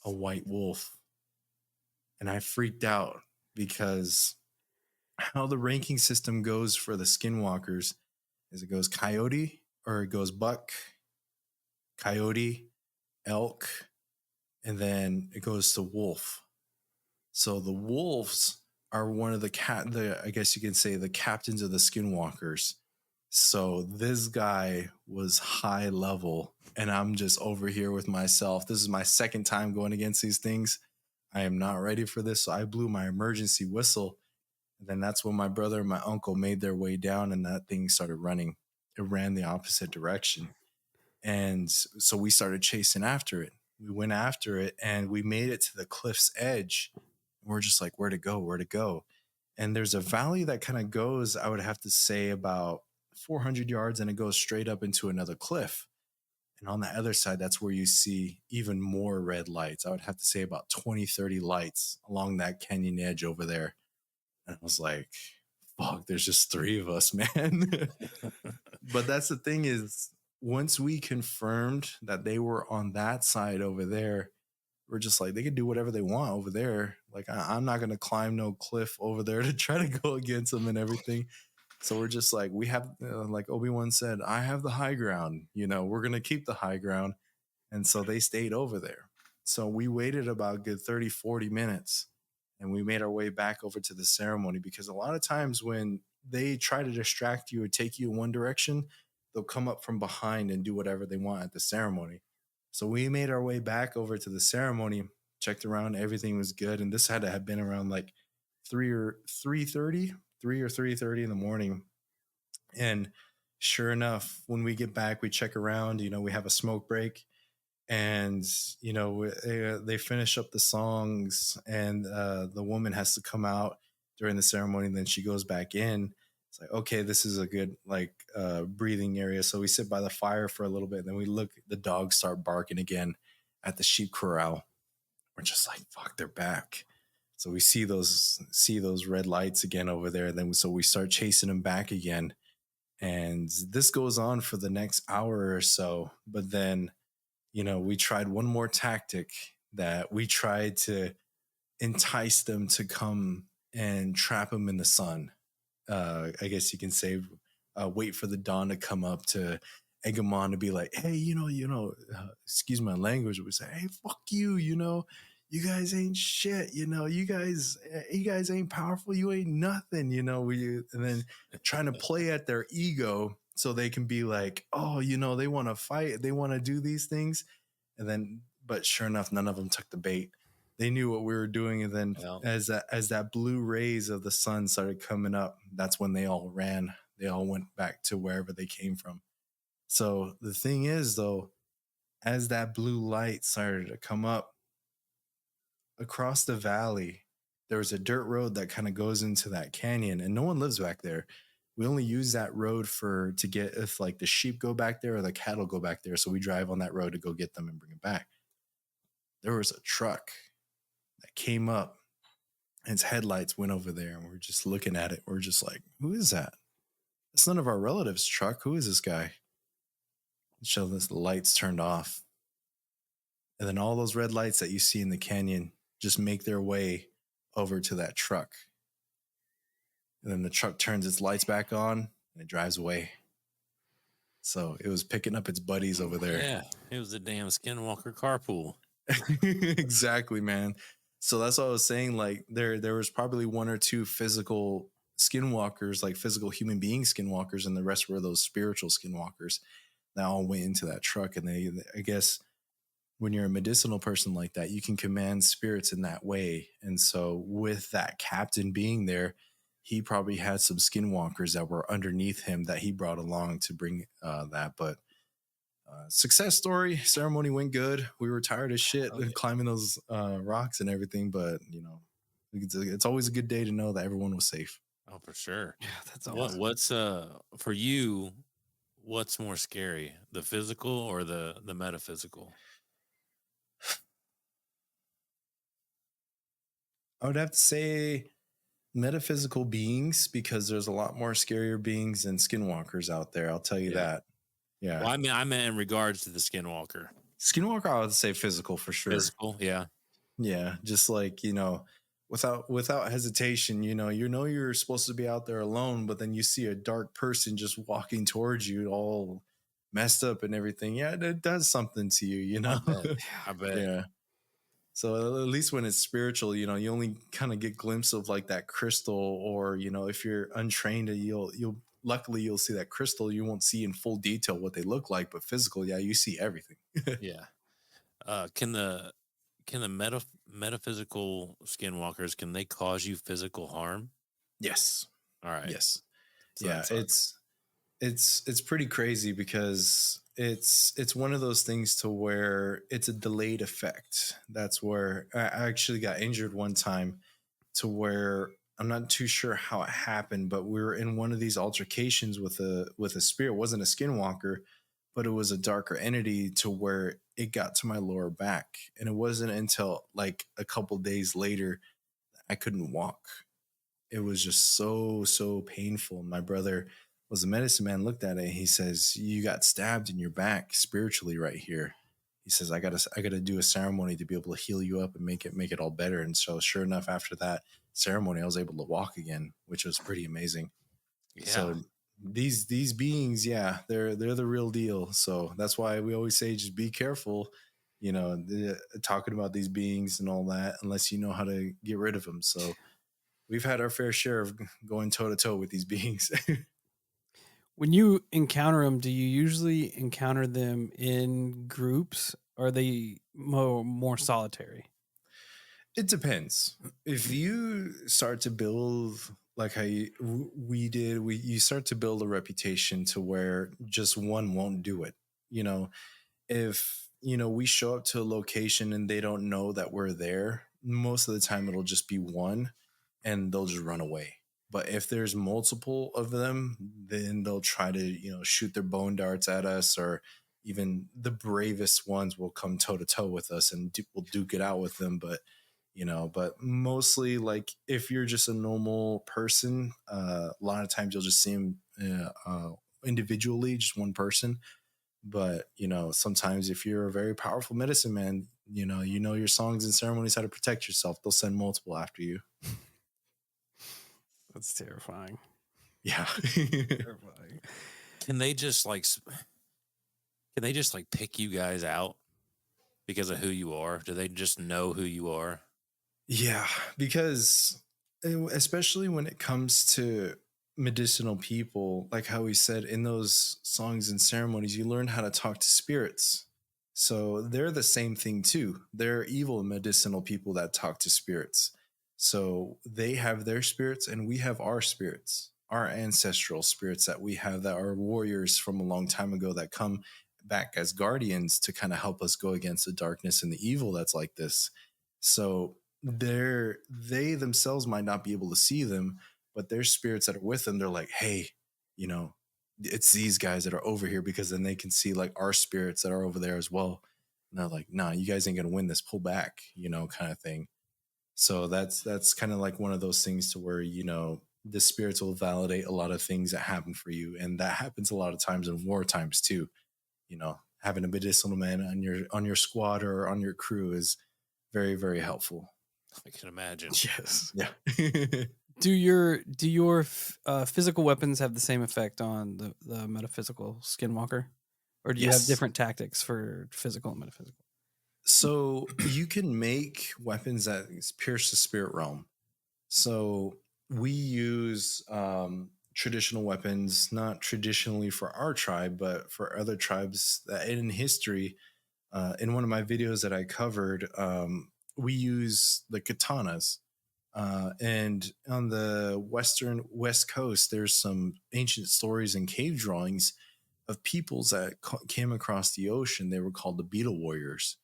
a white wolf. And I freaked out because how the ranking system goes for the skinwalkers is it goes coyote, or it goes buck, coyote, elk, and then it goes to wolf. So the wolves are one of the I guess you can say the captains of the skinwalkers. So this guy was high level, and I'm just over here with myself. This is my second time going against these things. I am not ready for this. So I blew my emergency whistle. And then that's when my brother and my uncle made their way down, and that thing started running. It ran the opposite direction. And so we started chasing after it. We went after it, and we made it to the cliff's edge. And we're just like, where to go, where to go. And there's a valley that kind of goes, I would have to say, about 400 yards, and it goes straight up into another cliff. And on the other side, that's where you see even more red lights. I would have to say about 20, 30 lights along that canyon edge over there. And I was like, fuck, there's just three of us, man. But that's the thing is, once we confirmed that they were on that side over there, we're just like, they can do whatever they want over there. Like, I'm not going to climb no cliff over there to try to go against them and everything. So we're just like, we have, like Obi-Wan said, I have the high ground. We're going to keep the high ground. And so they stayed over there. So we waited about a good 30, 40 minutes, and we made our way back over to the ceremony, because a lot of times when they try to distract you or take you in one direction, they'll come up from behind and do whatever they want at the ceremony. So we made our way back over to the ceremony, checked around, everything was good. And this had to have been around like 3:30 in the morning. And sure enough, when we get back, we check around, we have a smoke break, and, they finish up the songs, and the woman has to come out during the ceremony. And then she goes back in. It's like, okay, this is a good breathing area. So we sit by the fire for a little bit, and then we look, the dogs start barking again at the sheep corral. We're just like, fuck, they're back. So we see those red lights again over there. Then so we start chasing them back again. And this goes on for the next hour or so. But then, we tried one more tactic, that we tried to entice them to come and trap them in the sun. I guess you can say, wait for the dawn to come up, to egg them on, to be like, hey, excuse my language, we say, hey, fuck you, you guys ain't shit, you guys ain't powerful, you ain't nothing, and then trying to play at their ego so they can be like, oh, they want to fight, they want to do these things. And then, but sure enough, none of them took the bait. They knew what we were doing. And then as that blue rays of the sun started coming up, that's when they all ran. They all went back to wherever they came from. So the thing is, though, as that blue light started to come up across the valley, there was a dirt road that kind of goes into that canyon, and no one lives back there. We only use that road to get, if like the sheep go back there or the cattle go back there. So we drive on that road to go get them and bring it back. There was a truck that came up, and its headlights went over there, and we're just looking at it. We're just like, who is that? It's none of our relatives' truck. Who is this guy? So the lights turned off. And then all those red lights that you see in the canyon just make their way over to that truck. And then the truck turns its lights back on, and it drives away. So it was picking up its buddies over there. Yeah, it was a damn skinwalker carpool. Exactly, man. So that's what I was saying. Like there was probably one or two physical skinwalkers, like physical human being skinwalkers, and the rest were those spiritual skinwalkers that all went into that truck. And I guess when you're a medicinal person like that, you can command spirits in that way. And so with that captain being there, he probably had some skinwalkers that were underneath him that he brought along to bring that. But success story, ceremony went good. We were tired as shit climbing those rocks and everything, but it's always a good day to know that everyone was safe. Oh, for sure. Yeah, that's awesome. What's for you? What's more scary, the physical or the metaphysical? I would have to say metaphysical beings, because there's a lot more scarier beings than skinwalkers out there. I'll tell you that. Yeah. Well, I meant in regards to the skinwalker. Skinwalker, I would say physical for sure. Physical, yeah. Yeah. Just like, without hesitation, you're supposed to be out there alone, but then you see a dark person just walking towards you all messed up and everything. Yeah, it does something to you, I bet. Yeah. So at least when it's spiritual, you only kind of get glimpse of like that crystal, or if you're untrained, luckily you'll see that crystal. You won't see in full detail what they look like, but physical, yeah, you see everything. Yeah. Can the metaphysical skinwalkers, can they cause you physical harm? Yes. All right. Yes. So yeah, it's pretty crazy, because it's one of those things to where it's a delayed effect. That's where I actually got injured one time, to where I'm not too sure how it happened, but we were in one of these altercations with a spirit. It wasn't a skinwalker, but it was a darker entity, to where it got to my lower back. And it wasn't until like a couple days later I couldn't walk. It was just so painful. My brother was a medicine man, looked at it. He says, "You got stabbed in your back spiritually right here." He says, I gotta do a ceremony to be able to heal you up and make it all better. And so sure enough, after that ceremony, I was able to walk again, which was pretty amazing. Yeah. So these beings, yeah, they're the real deal. So that's why we always say, just be careful, talking about these beings and all that, unless you know how to get rid of them. So we've had our fair share of going toe to toe with these beings. When you encounter them, do you usually encounter them in groups, or are they more solitary? It depends. If you start to build like how we did, you start to build a reputation to where just one won't do it. If we show up to a location and they don't know that we're there, most of the time it'll just be one, and they'll just run away. But if there's multiple of them, then they'll try to shoot their bone darts at us, or even the bravest ones will come toe to toe with us, and we'll duke it out with them. But mostly, like, if you're just a normal person, a lot of times you'll just see them individually, just one person. But sometimes if you're a very powerful medicine man, you know your songs and ceremonies, how to protect yourself, they'll send multiple after you. That's terrifying. Yeah. Terrifying. Can they just like pick you guys out because of who you are? Do they just know who you are? Yeah, because especially when it comes to medicinal people, like how we said in those songs and ceremonies, you learn how to talk to spirits. So they're the same thing too. They're evil medicinal people that talk to spirits. So they have their spirits and we have our spirits, our ancestral spirits that we have, that are warriors from a long time ago, that come back as guardians to kind of help us go against the darkness and the evil that's like this. So they themselves might not be able to see them, but their spirits that are with them, they're like, hey, it's these guys that are over here, because then they can see like our spirits that are over there as well. And they're like, nah, you guys ain't gonna win this, pull back, kind of thing. So that's kind of like one of those things to where, the spirits will validate a lot of things that happen for you. And that happens a lot of times in war times too. Having a medicinal man on your squad or on your crew is very, very helpful. I can imagine. Yes. Yeah. Do your physical weapons have the same effect on the metaphysical skinwalker, or do you have different tactics for physical and metaphysical? So you can make weapons that pierce the spirit realm. So we use traditional weapons, not traditionally for our tribe, but for other tribes that in history. In one of my videos that I covered, we use the katanas. And on the west coast, there's some ancient stories and cave drawings of peoples that came across the ocean. They were called the beetle warriors,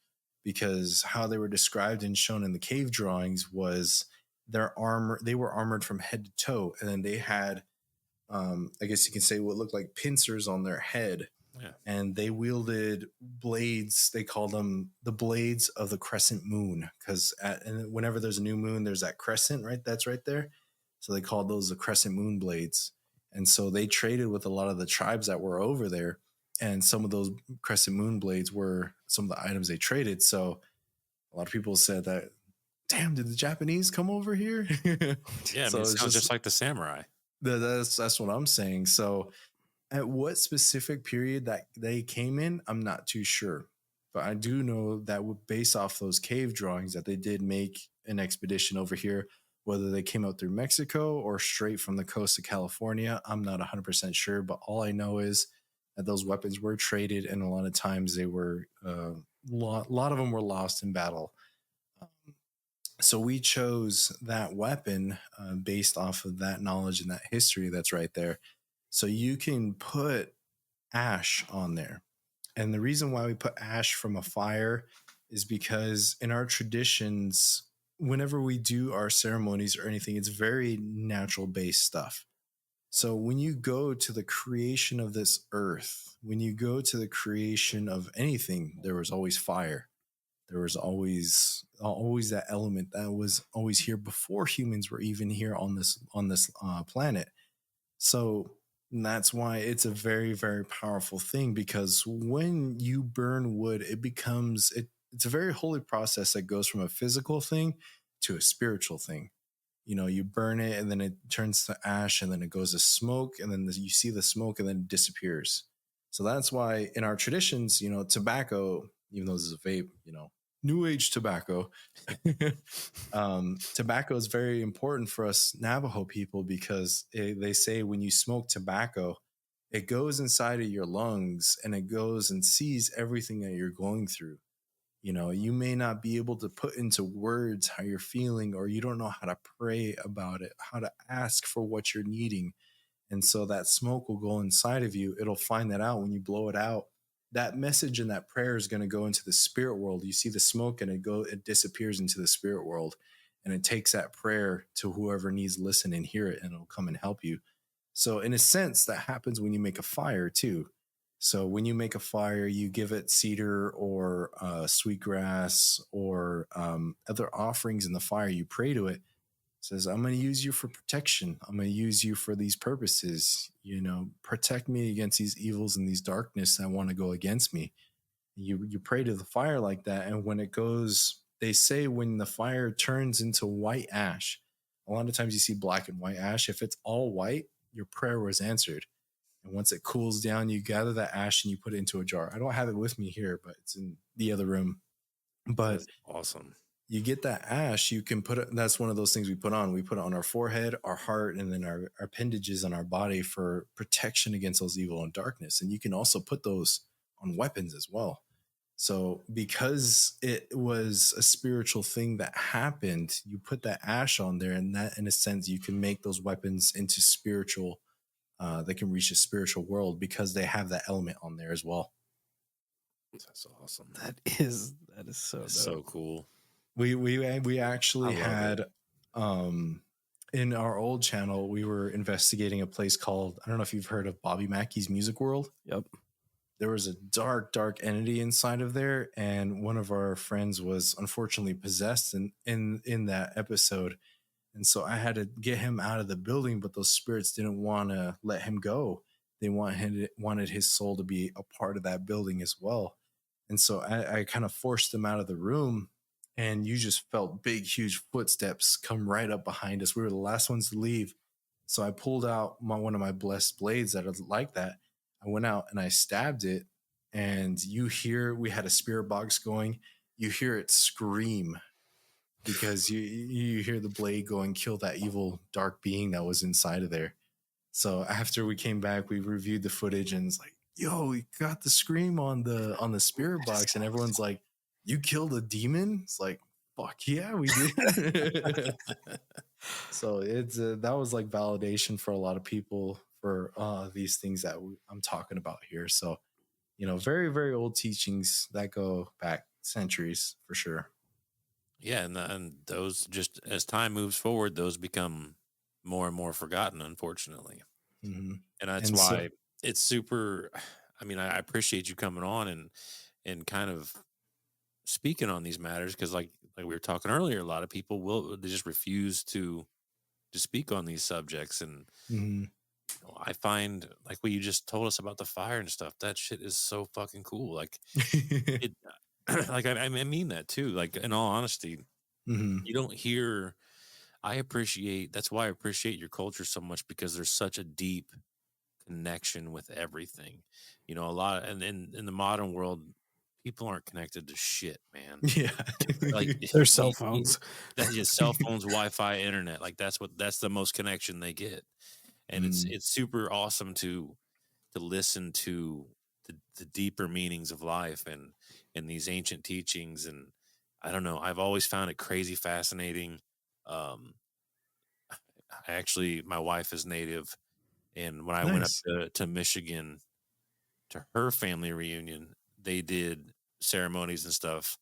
because how they were described and shown in the cave drawings was their armor. They were armored from head to toe, and then they had, I guess you can say, what looked like pincers on their head. Yeah. And they wielded blades. They called them the blades of the crescent moon, because whenever there's a new moon, there's that crescent, right? That's right there. So they called those the crescent moon blades. And so they traded with a lot of the tribes that were over there. And some of those crescent moon blades were some of the items they traded. So a lot of people said that, damn, did the Japanese come over here? Yeah, I So mean, it it's sounds just like the samurai. that's what I'm saying. So at what specific period that they came in, I'm not too sure. But I do know that based off those cave drawings that they did make an expedition over here, whether they came out through Mexico or straight from the coast of California, I'm not 100% sure. But all I know is that those weapons were traded, and a lot of times they were, a lot of them were lost in battle. So we chose that weapon based off of that knowledge and that history that's right there. So you can put ash on there. And the reason why we put ash from a fire is because in our traditions, whenever we do our ceremonies or anything, it's very natural based stuff. So when you go to the creation of this earth, when you go to the creation of anything, there was always fire. There was always that element that was always here before humans were even here on this planet. So that's why it's a very, very powerful thing, because when you burn wood, it's a very holy process that goes from a physical thing to a spiritual thing. You burn it and then it turns to ash and then it goes to smoke, and then you see the smoke and then it disappears. So that's why in our traditions, tobacco, even though this is a vape, new age tobacco, tobacco is very important for us Navajo people, because they say when you smoke tobacco, it goes inside of your lungs and it goes and sees everything that you're going through. You may not be able to put into words how you're feeling, or you don't know how to pray about it, how to ask for what you're needing. And so that smoke will go inside of you. It'll find that out when you blow it out. That message and that prayer is going to go into the spirit world. You see the smoke and it disappears into the spirit world. And it takes that prayer to whoever needs to listen and hear it, and it'll come and help you. So in a sense, that happens when you make a fire too. So when you make a fire, you give it cedar or sweetgrass or other offerings in the fire. You pray to it. Says, I'm going to use you for protection. I'm going to use you for these purposes. Protect me against these evils and these darkness that want to go against me. You pray to the fire like that. And when it goes, they say when the fire turns into white ash, a lot of times you see black and white ash. If it's all white, your prayer was answered. And once it cools down, you gather that ash and you put it into a jar. I don't have it with me here, but it's in the other room. But that's awesome. You get that ash, you can put it. That's one of those things we put on. We put it on our forehead, our heart, and then our appendages on our body for protection against those evil and darkness. And you can also put those on weapons as well. So because it was a spiritual thing that happened, you put that ash on there, and that, in a sense, you can make those weapons into spiritual. They can reach a spiritual world because they have that element on there as well. That's awesome. That is so dope. So cool. We actually had in our old channel, we were investigating a place called, I don't know if you've heard of Bobby Mackey's Music World. Yep. There was a dark entity inside of there, and one of our friends was unfortunately possessed in that episode. And so I had to get him out of the building, but those spirits didn't want to let him go. They wanted his soul to be a part of that building as well. And so I kind of forced him out of the room, and you just felt big, huge footsteps come right up behind us. We were the last ones to leave. So I pulled out one of my blessed blades that was like that. I went out and I stabbed it, and we had a spirit box going. You hear it scream because you hear the blade go and kill that evil dark being that was inside of there. So after we came back, we reviewed the footage, and it's like, yo, we got the scream on the spirit box, and everyone's like, you killed a demon? It's like, fuck yeah, we did. So it's that was like validation for a lot of people for these things that I'm talking about here. So, very, very old teachings that go back centuries for sure. Yeah, and those, just as time moves forward, those become more and more forgotten, unfortunately. Mm-hmm. And that's why it's super. I mean, I appreciate you coming on and kind of speaking on these matters, because like we were talking earlier, a lot of people they just refuse to speak on these subjects. And Mhm. I find like what you just told us about the fire and stuff, that shit is so fucking cool. Like it, like I mean that too. Like in all honesty, Mhm. you don't hear. I appreciate. That's why I appreciate your culture so much, because there's such a deep connection with everything. You know, a lot of, and in the modern world, people aren't connected to shit, man. Yeah. Like Their cell phones. that's just cell phones, Wi-Fi, internet. Like that's the most connection they get, and Mm. it's super awesome to listen to the deeper meanings of life and these ancient teachings. And I don't know, I've always found it crazy fascinating. Um, actually, my wife is native, and when I went up Nice. to Michigan to her family reunion, they did ceremonies and stuff,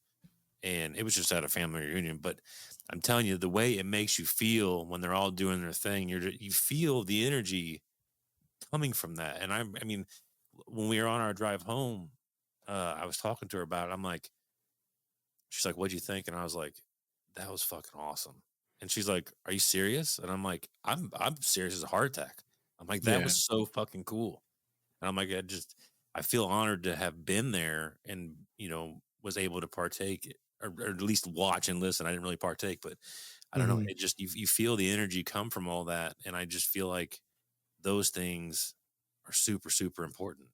and it was just at a family reunion. But I'm telling you, the way it makes you feel when they're all doing their thing, you feel the energy coming from that. And I mean, when we were on our drive home, I was talking to her about it. I'm like, she's like, "What'd you think?" And I was like, "That was fucking awesome." And she's like, "Are you serious?" And I'm like, I'm serious as a heart attack." I'm like, "That Yeah. was so fucking cool." And I'm like, I feel honored to have been there and, was able to partake, or at least watch and listen. I didn't really partake, but I don't know. Mhm. It just, you feel the energy come from all that. And I just feel like those things are super, super important.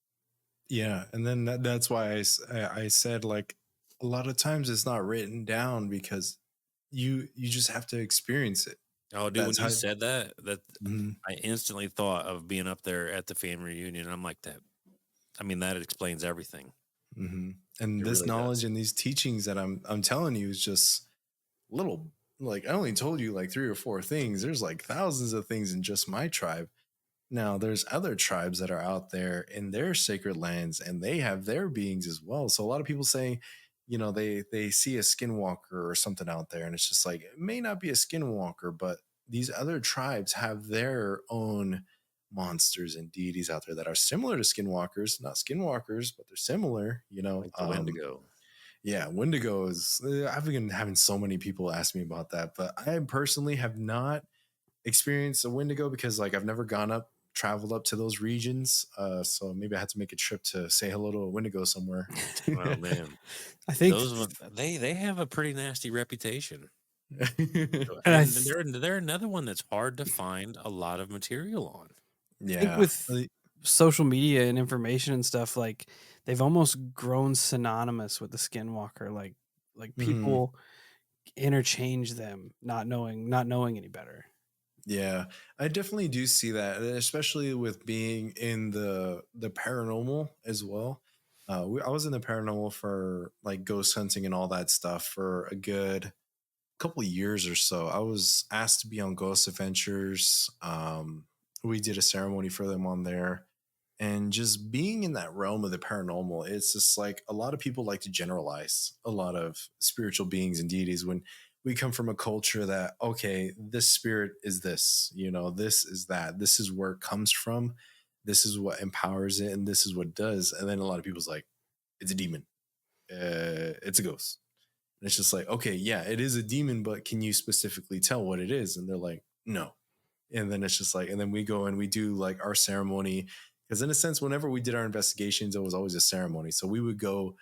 Yeah, and then that's why I said like a lot of times it's not written down because you just have to experience it. Oh, dude, when That's you how. said that Mhm. I instantly thought of being up there at the family reunion. And I'm like, that, I mean, that explains everything. Mhm. And It this really knowledge does. and these teachings that I'm telling you is just little, like I only told you like 3 or 4 things. There's like thousands of things in just my tribe. Now there's other tribes that are out there in their sacred lands and they have their beings as well. So a lot of people say, they see a skinwalker or something out there and it's just like it may not be a skinwalker, but these other tribes have their own monsters and deities out there that are similar to skinwalkers, not skinwalkers, but they're similar, Like the Wendigo. yeah, Wendigo is. I've been having so many people ask me about that, but I personally have not experienced a Wendigo because, like, I've never traveled up to those regions. So maybe I had to make a trip to say hello to a Wendigo somewhere. Oh, man. I think, They have a pretty nasty reputation. and And they're another one that's hard to find a lot of material on. I think Yeah. with social media and information and stuff, like they've almost grown synonymous with the skinwalker. Like Mhm. people interchange them, not knowing any better. Yeah, I definitely do see that, especially with being in the paranormal as well. I was in the paranormal for like ghost hunting and all that stuff for a good couple of years or so. I was asked to be on Ghost Adventures. We did a ceremony for them on there. And just being in that realm of the paranormal, it's just like a lot of people like to generalize a lot of spiritual beings and deities when we come from a culture that, okay, this spirit is this, this is that, this is where it comes from, this is what empowers it, and this is what it does. And then a lot of people's like, it's a demon, it's a ghost. And it's just like, okay, yeah, it is a demon, but can you specifically tell what it is? And they're like, no. And then it's just like, and then we go and we do like our ceremony. Because in a sense, whenever we did our investigations, it was always a ceremony. So we would go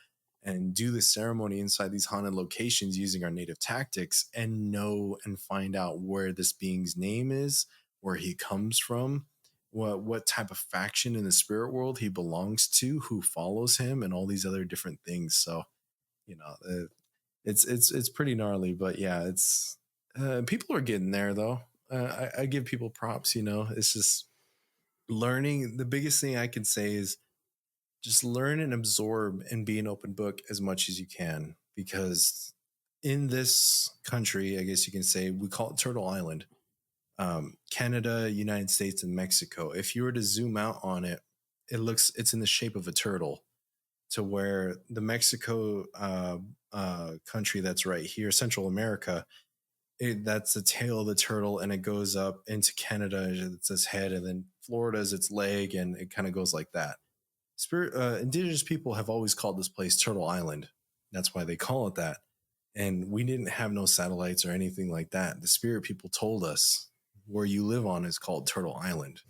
and do the ceremony inside these haunted locations using our native tactics and know and find out where this being's name is, where he comes from, what type of faction in the spirit world he belongs to, who follows him, and all these other different things. So, you know, it's pretty gnarly, but yeah, it's people are getting there though. I give people props. It's just learning. The biggest thing I can say is just learn and absorb and be an open book as much as you can, because in this country, I guess you can say, we call it Turtle Island. Canada, United States, and Mexico. If you were to zoom out on it, it's in the shape of a turtle, to where the Mexico country that's right here, Central America, that's the tail of the turtle, and it goes up into Canada. It's its head, and then Florida is its leg, and it kind of goes like that. Indigenous people have always called this place Turtle Island. That's why they call it that. And we didn't have no satellites or anything like that. The spirit people told us where you live on is called Turtle Island.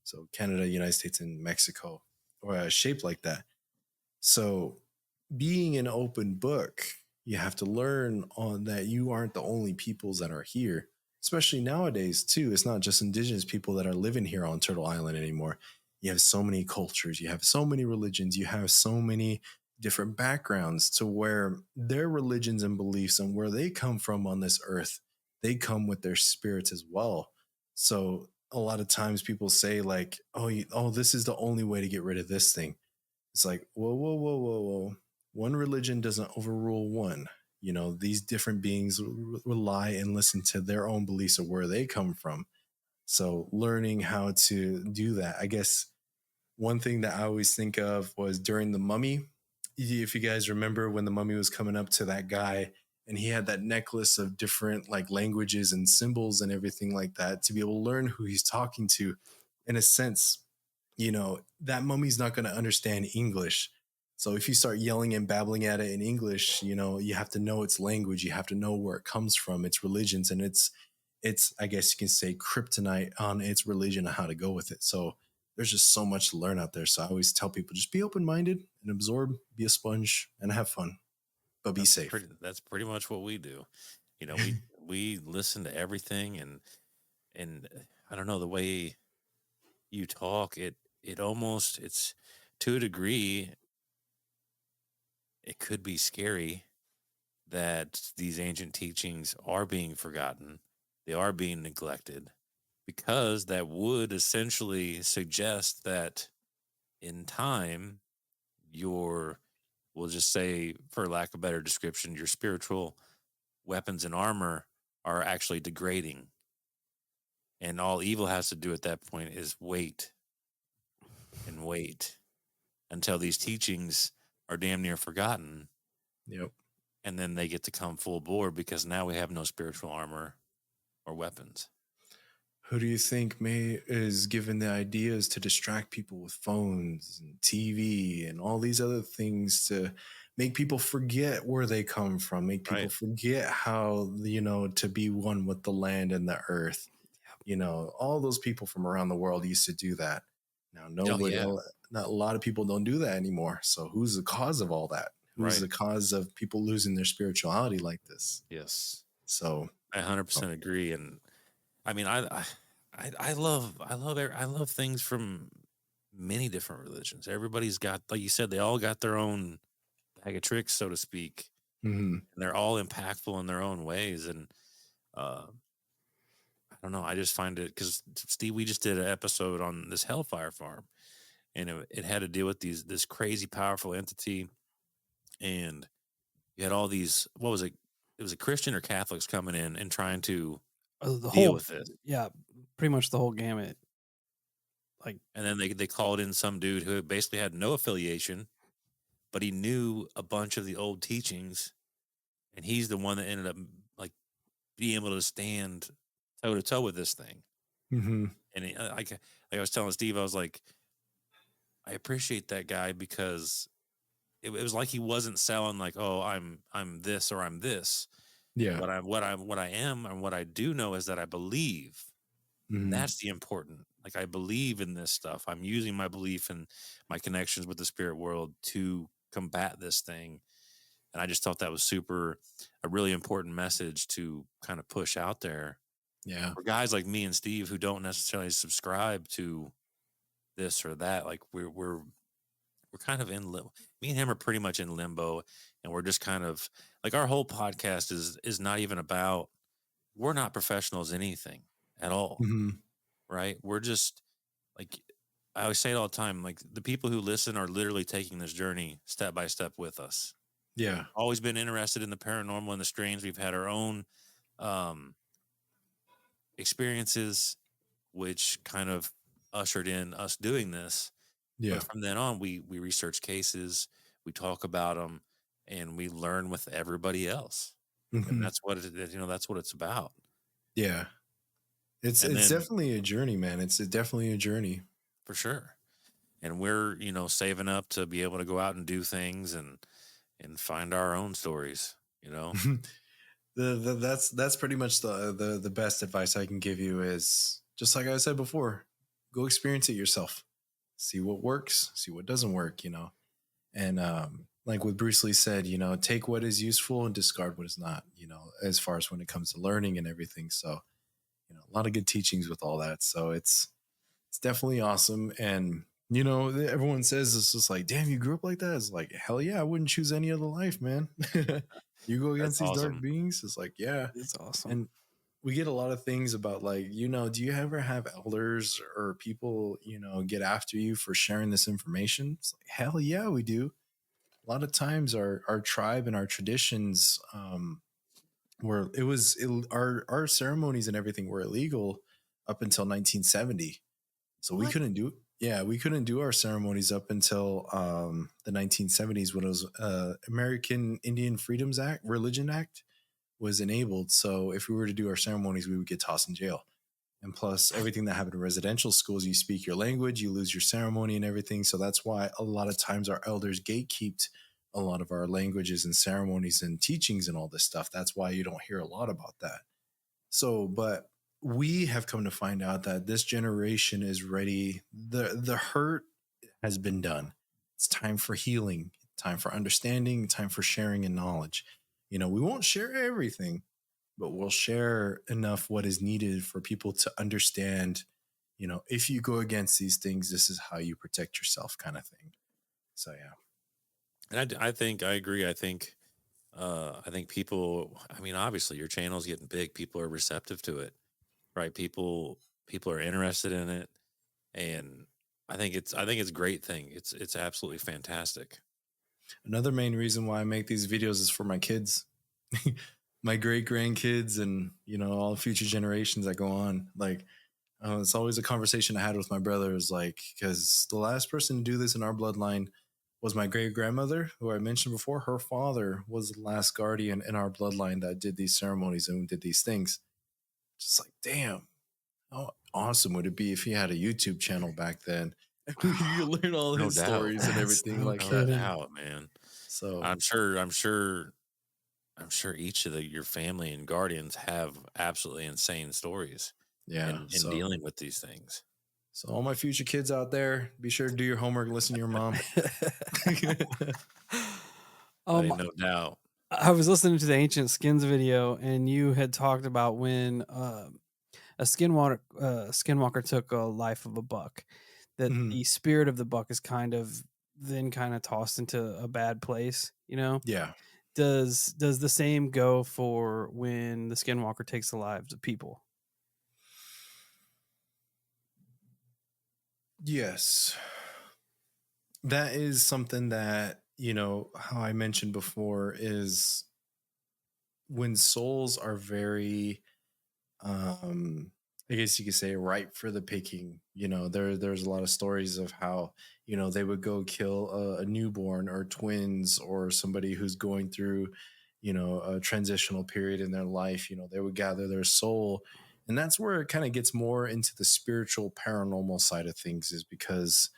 So Canada, United States, and Mexico, or shaped like that. So being an open book, you have to learn on that you aren't the only peoples that are here, especially nowadays too. It's not just indigenous people that are living here on Turtle Island anymore. You have so many cultures, you have so many religions, you have so many different backgrounds to where their religions and beliefs and where they come from on this earth, they come with their spirits as well. So a lot of times people say like, oh, this is the only way to get rid of this thing. It's like, whoa, whoa, whoa, whoa, whoa. One religion doesn't overrule one. You know, these different beings rely and listen to their own beliefs of where they come from. So learning how to do that, I guess one thing that I always think of was during the mummy. If you guys remember when the mummy was coming up to that guy and he had that necklace of different like languages and symbols and everything like that to be able to learn who he's talking to, in a sense, that mummy's not going to understand English. So if you start yelling and babbling at it in English, you have to know its language. You have to know where it comes from, its religions, and it's I guess you can say kryptonite on its religion and how to go with it. So there's just so much to learn out there. So I always tell people just be open-minded and absorb, be a sponge, and have fun, but be safe. That's pretty much what we do. We listen to everything, and I don't know, the way you talk, it's to a degree, it could be scary that these ancient teachings are being forgotten, they are being neglected, because that would essentially suggest that in time, we'll just say, for lack of a better description, your spiritual weapons and armor are actually degrading. And all evil has to do at that point is wait and wait until these teachings are damn near forgotten. Yep. And then they get to come full bore because now we have no spiritual armor or weapons. Who do you think is given the ideas to distract people with phones and TV and all these other things to make people forget where they come from, make people forget how, to be one with the land and the earth. All those people from around the world used to do that. Now, not a lot of people don't do that anymore. So who's the cause of all that? Who's the cause of people losing their spirituality like this? Yes. So I 100% agree. And I mean, I love things from many different religions. Everybody's got, like you said, they all got their own bag of tricks, so to speak. Mm-hmm. And they're all impactful in their own ways. And I don't know, I just find it, because Steve, we just did an episode on this Hellfire farm, and it had to deal with this crazy powerful entity, and you had all these, what was it? It was a Christian or Catholics coming in and trying to deal with it. Yeah, pretty much the whole gamut. And then they called in some dude who basically had no affiliation, but he knew a bunch of the old teachings, and he's the one that ended up like being able to stand toe to toe with this thing. Mm-hmm. And like I was telling Steve, I was like, I appreciate that guy, because it was like he wasn't selling like, oh, I'm this or I'm this. Yeah. What I am and what I do know is that I believe. Mm-hmm. That's the important. Like, I believe in this stuff. I'm using my belief and my connections with the spirit world to combat this thing. And I just thought that was a really important message to kind of push out there. Yeah. For guys like me and Steve who don't necessarily subscribe to this or that, like we're kind of in limbo. Me and him are pretty much in limbo, and we're just kind of like, our whole podcast is not even about, we're not professionals in anything at all. Mm-hmm. Right? We're just, like, I always say it all the time, like, the people who listen are literally taking this journey step by step with us. Yeah. Always been interested in the paranormal and the strange. We've had our own experiences, which kind of ushered in us doing this. Yeah. But from then on, we research cases, we talk about them, and we learn with everybody else. Mm-hmm. And that's what that's what it's about. Yeah. It's definitely a journey, man. It's definitely a journey. For sure. And we're, saving up to be able to go out and do things and find our own stories, That's pretty much the best advice I can give you is just like I said before, go experience it yourself. See what works, see what doesn't work, And like what Bruce Lee said, take what is useful and discard what is not, as far as when it comes to learning and everything. So, a lot of good teachings with all that. So it's definitely awesome. And everyone says it's just like, damn, you grew up like that. It's like, hell yeah, I wouldn't choose any other life, man. You go That's against these dark awesome. beings. It's like, yeah. It's awesome. And we get a lot of things about like, do you ever have elders or people, get after you for sharing this information? It's like, hell yeah, we do. A lot of times our tribe and our traditions, were our ceremonies and everything were illegal up until 1970. So we What? couldn't do we couldn't do our ceremonies up until the 1970s when it was American Indian Freedoms Act, Religion Act was enabled. So if we were to do our ceremonies, we would get tossed in jail. And plus everything that happened in residential schools, you speak your language, you lose your ceremony and everything. So that's why a lot of times our elders gatekeeped a lot of our languages and ceremonies and teachings and all this stuff. That's why you don't hear a lot about that. So, but we have come to find out that this generation is ready. The hurt has been done. It's time for healing, time for understanding, time for sharing and knowledge. We won't share everything, but we'll share enough what is needed for people to understand, if you go against these things, this is how you protect yourself, kind of thing. So yeah. And I think I agree. I think people. I mean, obviously, your channel's getting big. People are receptive to it, right? People are interested in it, and I think it's a great thing. It's absolutely fantastic. Another main reason why I make these videos is for my kids, my great grandkids, and all future generations that go on. Like, it's always a conversation I had with my brothers, like, because the last person to do this in our bloodline was my great grandmother, who I mentioned before. Her father was the last guardian in our bloodline that did these ceremonies and did these things. Just like, damn, how awesome would it be if he had a YouTube channel back then? You could learn all No his doubt. stories and That's everything no like No that. kidding. doubt, man. So I'm sure each of your family and guardians have absolutely insane stories yeah, in dealing with these things. so all my future kids out there, be sure to do your homework, listen to your mom. I um, ain't no doubt. I was listening to the Ancient Skins video, and you had talked about when a skinwalker took a life of a buck, that Mhm. the spirit of the buck is kind of tossed into a bad place. Yeah. Does the same go for when the skinwalker takes the lives of people? Yes. That is something that, how I mentioned before is when souls are very, um, I guess you could say ripe for the picking. There's a lot of stories of how, they would go kill a newborn or twins or somebody who's going through, a transitional period in their life. They would gather their soul. And that's where it kind of gets more into the spiritual paranormal side of things, is because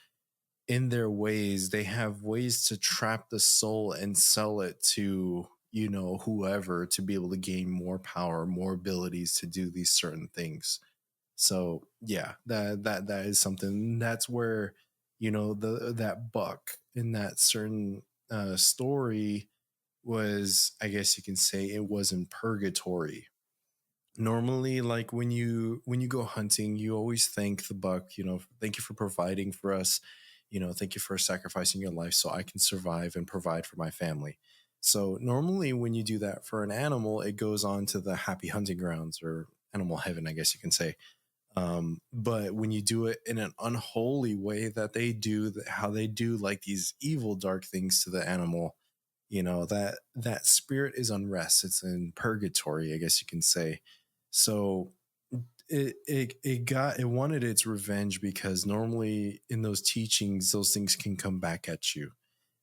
in their ways, they have ways to trap the soul and sell it to, whoever, to be able to gain more power, more abilities to do these certain things. So yeah, that is something. That's where, that buck in that certain story was, I guess you can say, it was in purgatory. Normally, like when you go hunting, you always thank the buck. Thank you for providing for us. Thank you for sacrificing your life so I can survive and provide for my family. So normally when you do that for an animal, it goes on to the happy hunting grounds, or animal heaven, I guess you can say. But when you do it in an unholy way that they do, how they do like these evil dark things to the animal, that spirit is unrest. It's in purgatory, I guess you can say. So it wanted its revenge, because normally in those teachings, those things can come back at you.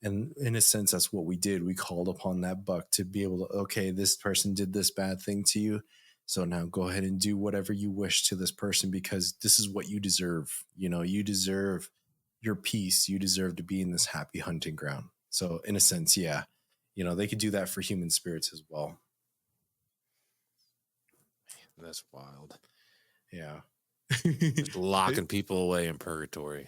And in a sense, that's what we did. We called upon that buck to be able to, okay, this person did this bad thing to you, so now go ahead and do whatever you wish to this person, because this is what you deserve. You deserve your peace. You deserve to be in this happy hunting ground. So in a sense, yeah, they could do that for human spirits as well. That's wild. Yeah. Just locking people away in purgatory.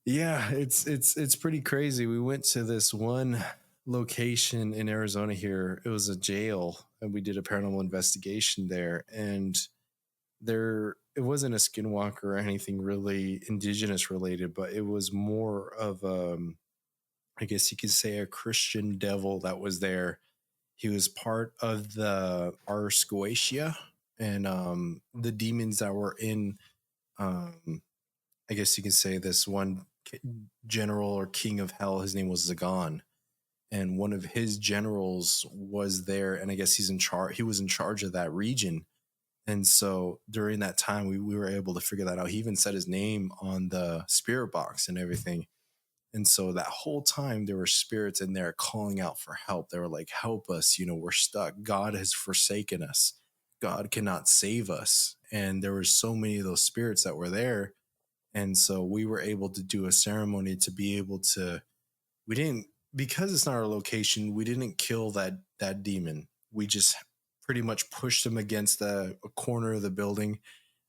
Yeah, it's pretty crazy. We went to this one location in Arizona here. It was a jail, and we did a paranormal investigation there. And it wasn't a skinwalker or anything really indigenous related, but it was more of I guess you could say a Christian devil that was there. He was part of the Ars Goetia, and the demons that were in I guess you can say this one general or king of hell. His name was Zagan, and one of his generals was there, and I guess he's in charge. He was in charge of that region, and so during that time, we were able to figure that out. He even said his name on the spirit box and everything. And so that whole time, there were spirits in there calling out for help. They were like, "Help us! You know, we're stuck. God has forsaken us. God cannot save us." And there were so many of those spirits that were there. And so we were able to do a ceremony to be able to, we didn't, because it's not our location, we didn't kill that demon. We just pretty much pushed him against a corner of the building,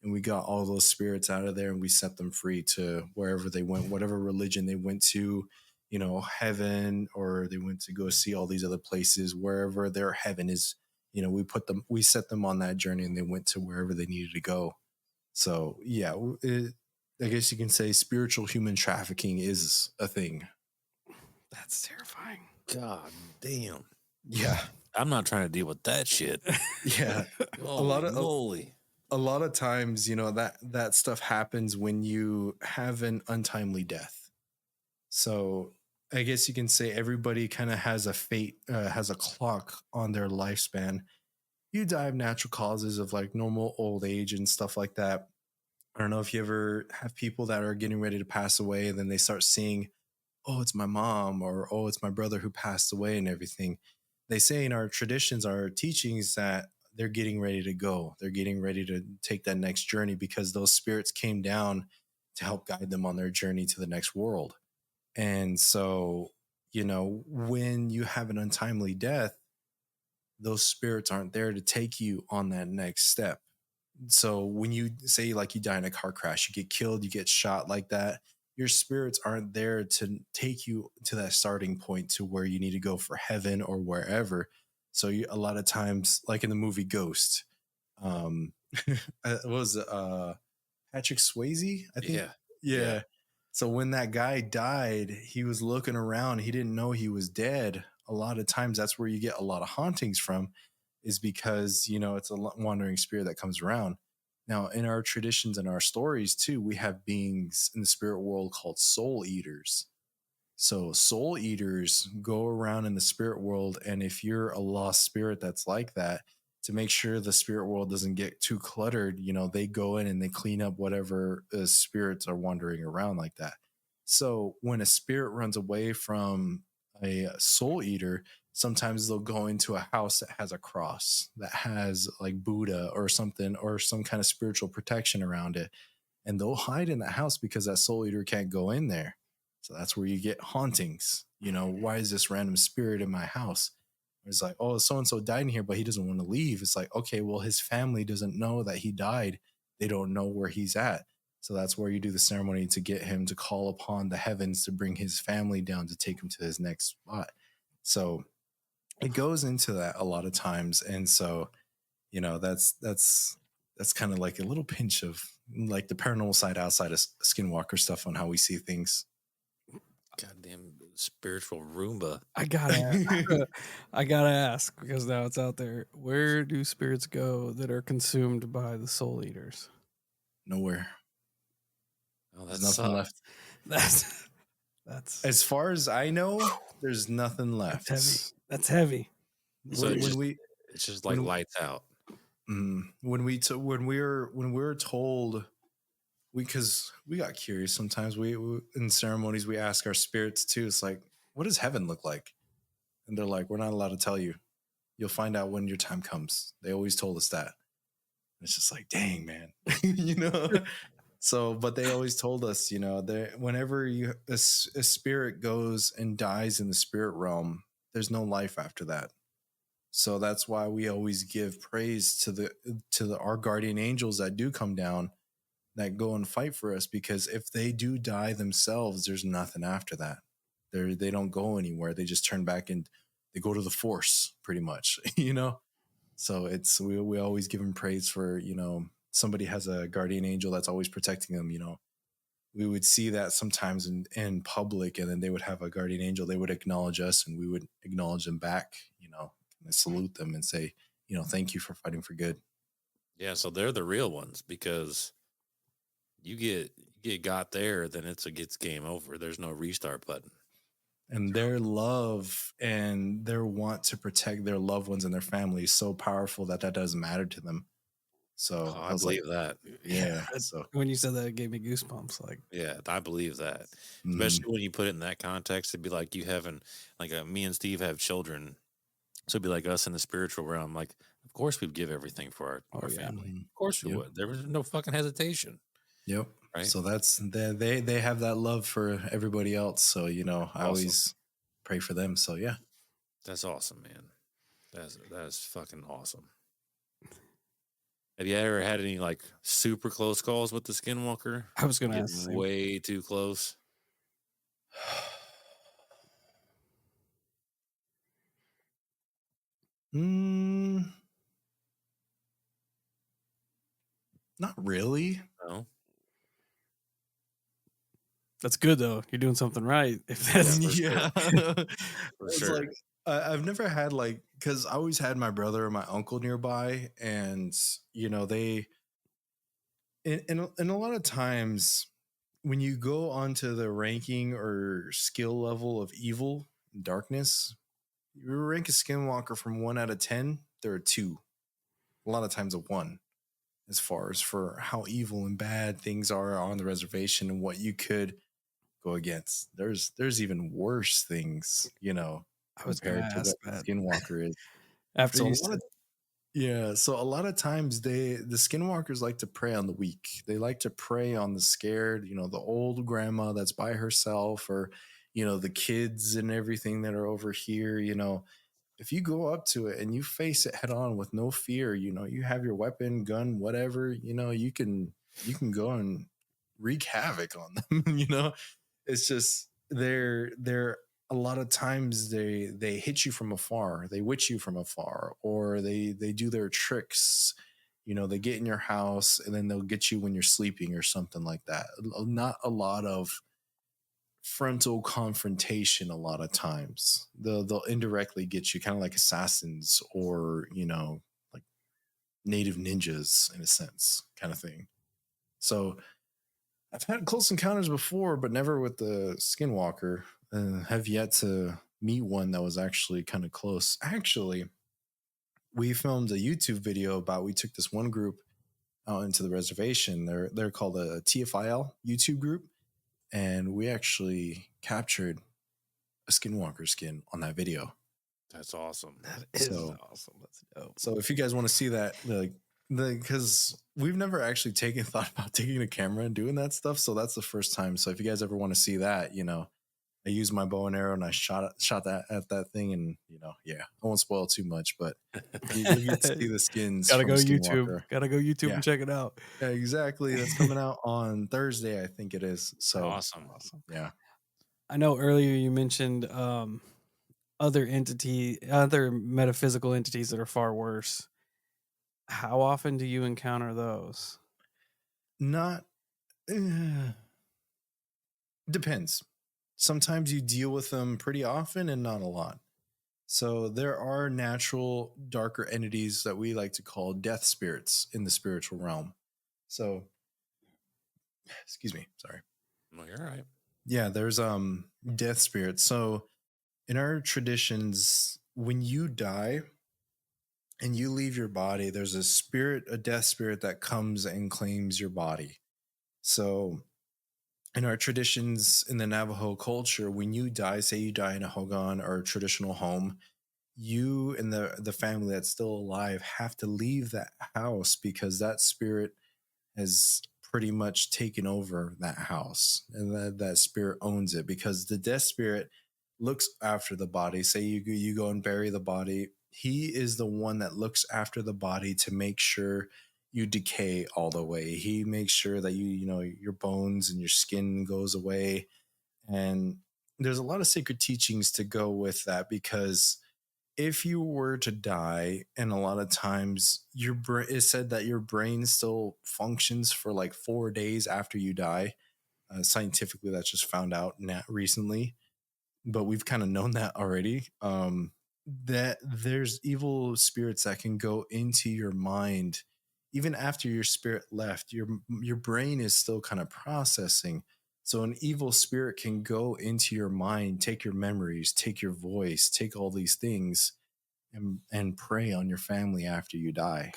and we got all those spirits out of there, and we set them free to wherever they went, whatever religion they went to, you know, heaven, or they went to go see all these other places, wherever their heaven is. You know, we set them on that journey, and they went to wherever they needed to go. So yeah, I guess you can say spiritual human trafficking is a thing. That's terrifying. God damn. Yeah. I'm not trying to deal with that shit. Yeah. Moly. A lot of times, you know, that stuff happens when you have an untimely death. So I guess you can say everybody kind of has a fate, has a clock on their lifespan. You die of natural causes of like normal old age and stuff like that. I don't know if you ever have people that are getting ready to pass away, and then they start seeing, "Oh, it's my mom," or "Oh, it's my brother who passed away," and everything. They say in our traditions, our teachings, that they're getting ready to go. They're getting ready to take that next journey because those spirits came down to help guide them on their journey to the next world. And so, you know, when you have an untimely death, those spirits aren't there to take you on that next step. So when you say like you die in a car crash, you get killed, you get shot like that, your spirits aren't there to take you to that starting point to where you need to go for heaven or wherever. So a lot of times, like in the movie Ghost, what was it? Patrick Swayze, I think. Yeah. So when that guy died, he was looking around. He didn't know he was dead. A lot of times, that's where you get a lot of hauntings from, is because, you know, it's a wandering spirit that comes around. Now, in our traditions and our stories too, we have beings in the spirit world called soul eaters. So soul eaters go around in the spirit world, and if you're a lost spirit that's like that, to make sure the spirit world doesn't get too cluttered, you know, they go in and they clean up whatever spirits are wandering around like that. So when a spirit runs away from a soul eater, sometimes they'll go into a house that has a cross, that has like Buddha or something, or some kind of spiritual protection around it, and they'll hide in that house because that soul eater can't go in there. So that's where you get hauntings. You know, why is this random spirit in my house? It's like, oh, so and so died in here, but he doesn't want to leave. It's like, okay, well, his family doesn't know that he died. They don't know where he's at. So that's where you do the ceremony to get him to call upon the heavens to bring his family down to take him to his next spot. So it goes into that a lot of times. And so, you know, that's kind of like a little pinch of like the paranormal side outside of Skinwalker stuff on how we see things. Goddamn spiritual Roomba. I gotta ask, because now it's out there. Where do spirits go that are consumed by the soul eaters? Nowhere. Oh, there's nothing left. That's as far as I know. There's nothing left. That's heavy. So it's just like lights out. When we were told, because we got curious sometimes. We in ceremonies we ask our spirits too. It's like, what does heaven look like? And they're like, we're not allowed to tell you. You'll find out when your time comes. They always told us that. It's just like, dang, man, you know. So, but they always told us, you know, that whenever a spirit goes and dies in the spirit realm, there's no life after that. So that's why we always give praise to our guardian angels that do come down, that go and fight for us, because if they do die themselves, there's nothing after that. They don't go anywhere. They just turn back and they go to the force, pretty much, you know. So it's we always give them praise for, you know, somebody has a guardian angel that's always protecting them, you know. We would see that sometimes in public, and then they would have a guardian angel. They would acknowledge us, and we would acknowledge them back, you know, and salute them and say, you know, thank you for fighting for good. Yeah, so they're the real ones, because you get got there, then it's game over. There's no restart button. And their love and their want to protect their loved ones and their family is so powerful that doesn't matter to them. So I believe that. Yeah. So when you said that, it gave me goosebumps. Like, yeah, I believe that. Especially when you put it in that context, it'd be like you having, like, me and Steve have children. So it'd be like us in the spiritual realm. Like, of course we'd give everything for our family. Of course we would. There was no fucking hesitation. Yep. Right. So that's they have that love for everybody else. So, you know, I always pray for them. So yeah. That's awesome, man. That's fucking awesome. Have you ever had any like super close calls with the Skinwalker? I was gonna ask way too close. Not really. No. That's good though. You're doing something right. If that's yeah. For It's sure. like I've never had, like, because I always had my brother and my uncle nearby, and you know they and a lot of times when you go onto the ranking or skill level of evil, darkness, you rank a skinwalker from 1 out of 10, there are 2. A lot of times a 1, as far as for how evil and bad things are on the reservation and what you could go against. There's even worse things, you know, I was gonna compared to ask what the that. skinwalker is. After So you a lot said, of so a lot of times the skinwalkers like to prey on the weak. They like to prey on the scared, you know, the old grandma that's by herself, or, you know, the kids and everything that are over here, you know. If you go up to it and you face it head on with no fear, you know, you have your weapon, gun, whatever, you know, you can go and wreak havoc on them, you know. It's just they're a lot of times they hit you from afar, they witch you from afar, or they do their tricks, you know. They get in your house and then they'll get you when you're sleeping or something like that. Not a lot of frontal confrontation. A lot of times they'll indirectly get you, kind of like assassins, or, you know, like native ninjas in a sense, kind of thing. So I've had close encounters before, but never with the skinwalker. Have yet to meet one that was actually kind of close. Actually, we filmed a YouTube video about, we took this one group out into the reservation. They're called a TFIL YouTube group, and we actually captured a skinwalker skin on that video. That's awesome. that is awesome. That's dope. So if you guys want to see that, because we've never actually thought about taking a camera and doing that stuff, so that's the first time. So if you guys ever want to see that, you know, I used my bow and arrow and I shot that at that thing, and, you know, yeah, I won't spoil too much, but you get to see the skins. Gotta from go Skinwalker. YouTube. Gotta go YouTube Yeah. and check it out. Yeah, exactly. That's coming out on Thursday, I think it is. So Awesome. yeah. I know earlier you mentioned other metaphysical entities that are far worse. How often do you encounter those? Not depends. Sometimes you deal with them pretty often and not a lot. So there are natural darker entities that we like to call death spirits in the spiritual realm. So excuse me, sorry. No, you're right. Yeah, there's death spirits. So in our traditions, when you die and you leave your body, there's a spirit, a death spirit that comes and claims your body. So in our traditions in the Navajo culture, when you die, say you die in a hogan or a traditional home, you and the family that's still alive have to leave that house, because that spirit has pretty much taken over that house, and that spirit owns it, because the death spirit looks after the body. Say you go and bury the body, he is the one that looks after the body to make sure you decay all the way. He makes sure that your bones and your skin goes away. And there's a lot of sacred teachings to go with that, because if you were to die, and a lot of times it's said that your brain still functions for like 4 days after you die. Scientifically, that's just found out recently, but we've kind of known that already. That there's evil spirits that can go into your mind even after your spirit left. Your brain is still kind of processing. So an evil spirit can go into your mind, take your memories, take your voice, take all these things, and prey on your family after you die.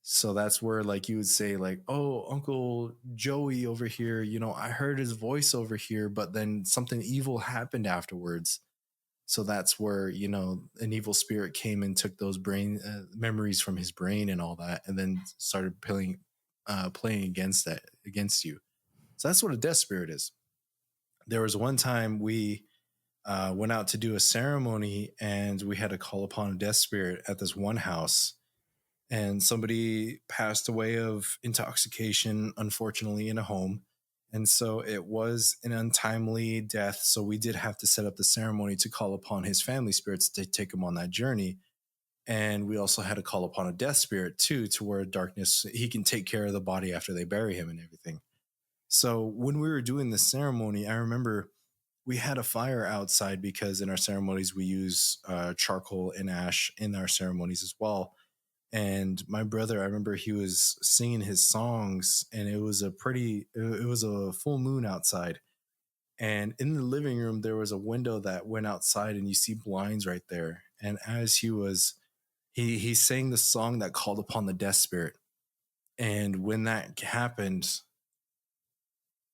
So that's where, like, you would say, like, oh, Uncle Joey over here, I heard his voice over here, but then something evil happened afterwards. So that's where, an evil spirit came and took those brain memories from his brain and all that, and then started playing against you. So that's what a death spirit is. There was one time we went out to do a ceremony, and we had to call upon a death spirit at this one house. And somebody passed away of intoxication, unfortunately, in a home. And so it was an untimely death. So we did have to set up the ceremony to call upon his family spirits to take him on that journey. And we also had to call upon a death spirit too, to where darkness, he can take care of the body after they bury him and everything. So when we were doing the ceremony, I remember we had a fire outside, because in our ceremonies, we use charcoal and ash in our ceremonies as well. And my brother, I remember he was singing his songs, and it was a full moon outside. And in the living room, there was a window that went outside, and you see blinds right there. And as he sang the song that called upon the death spirit. And when that happened,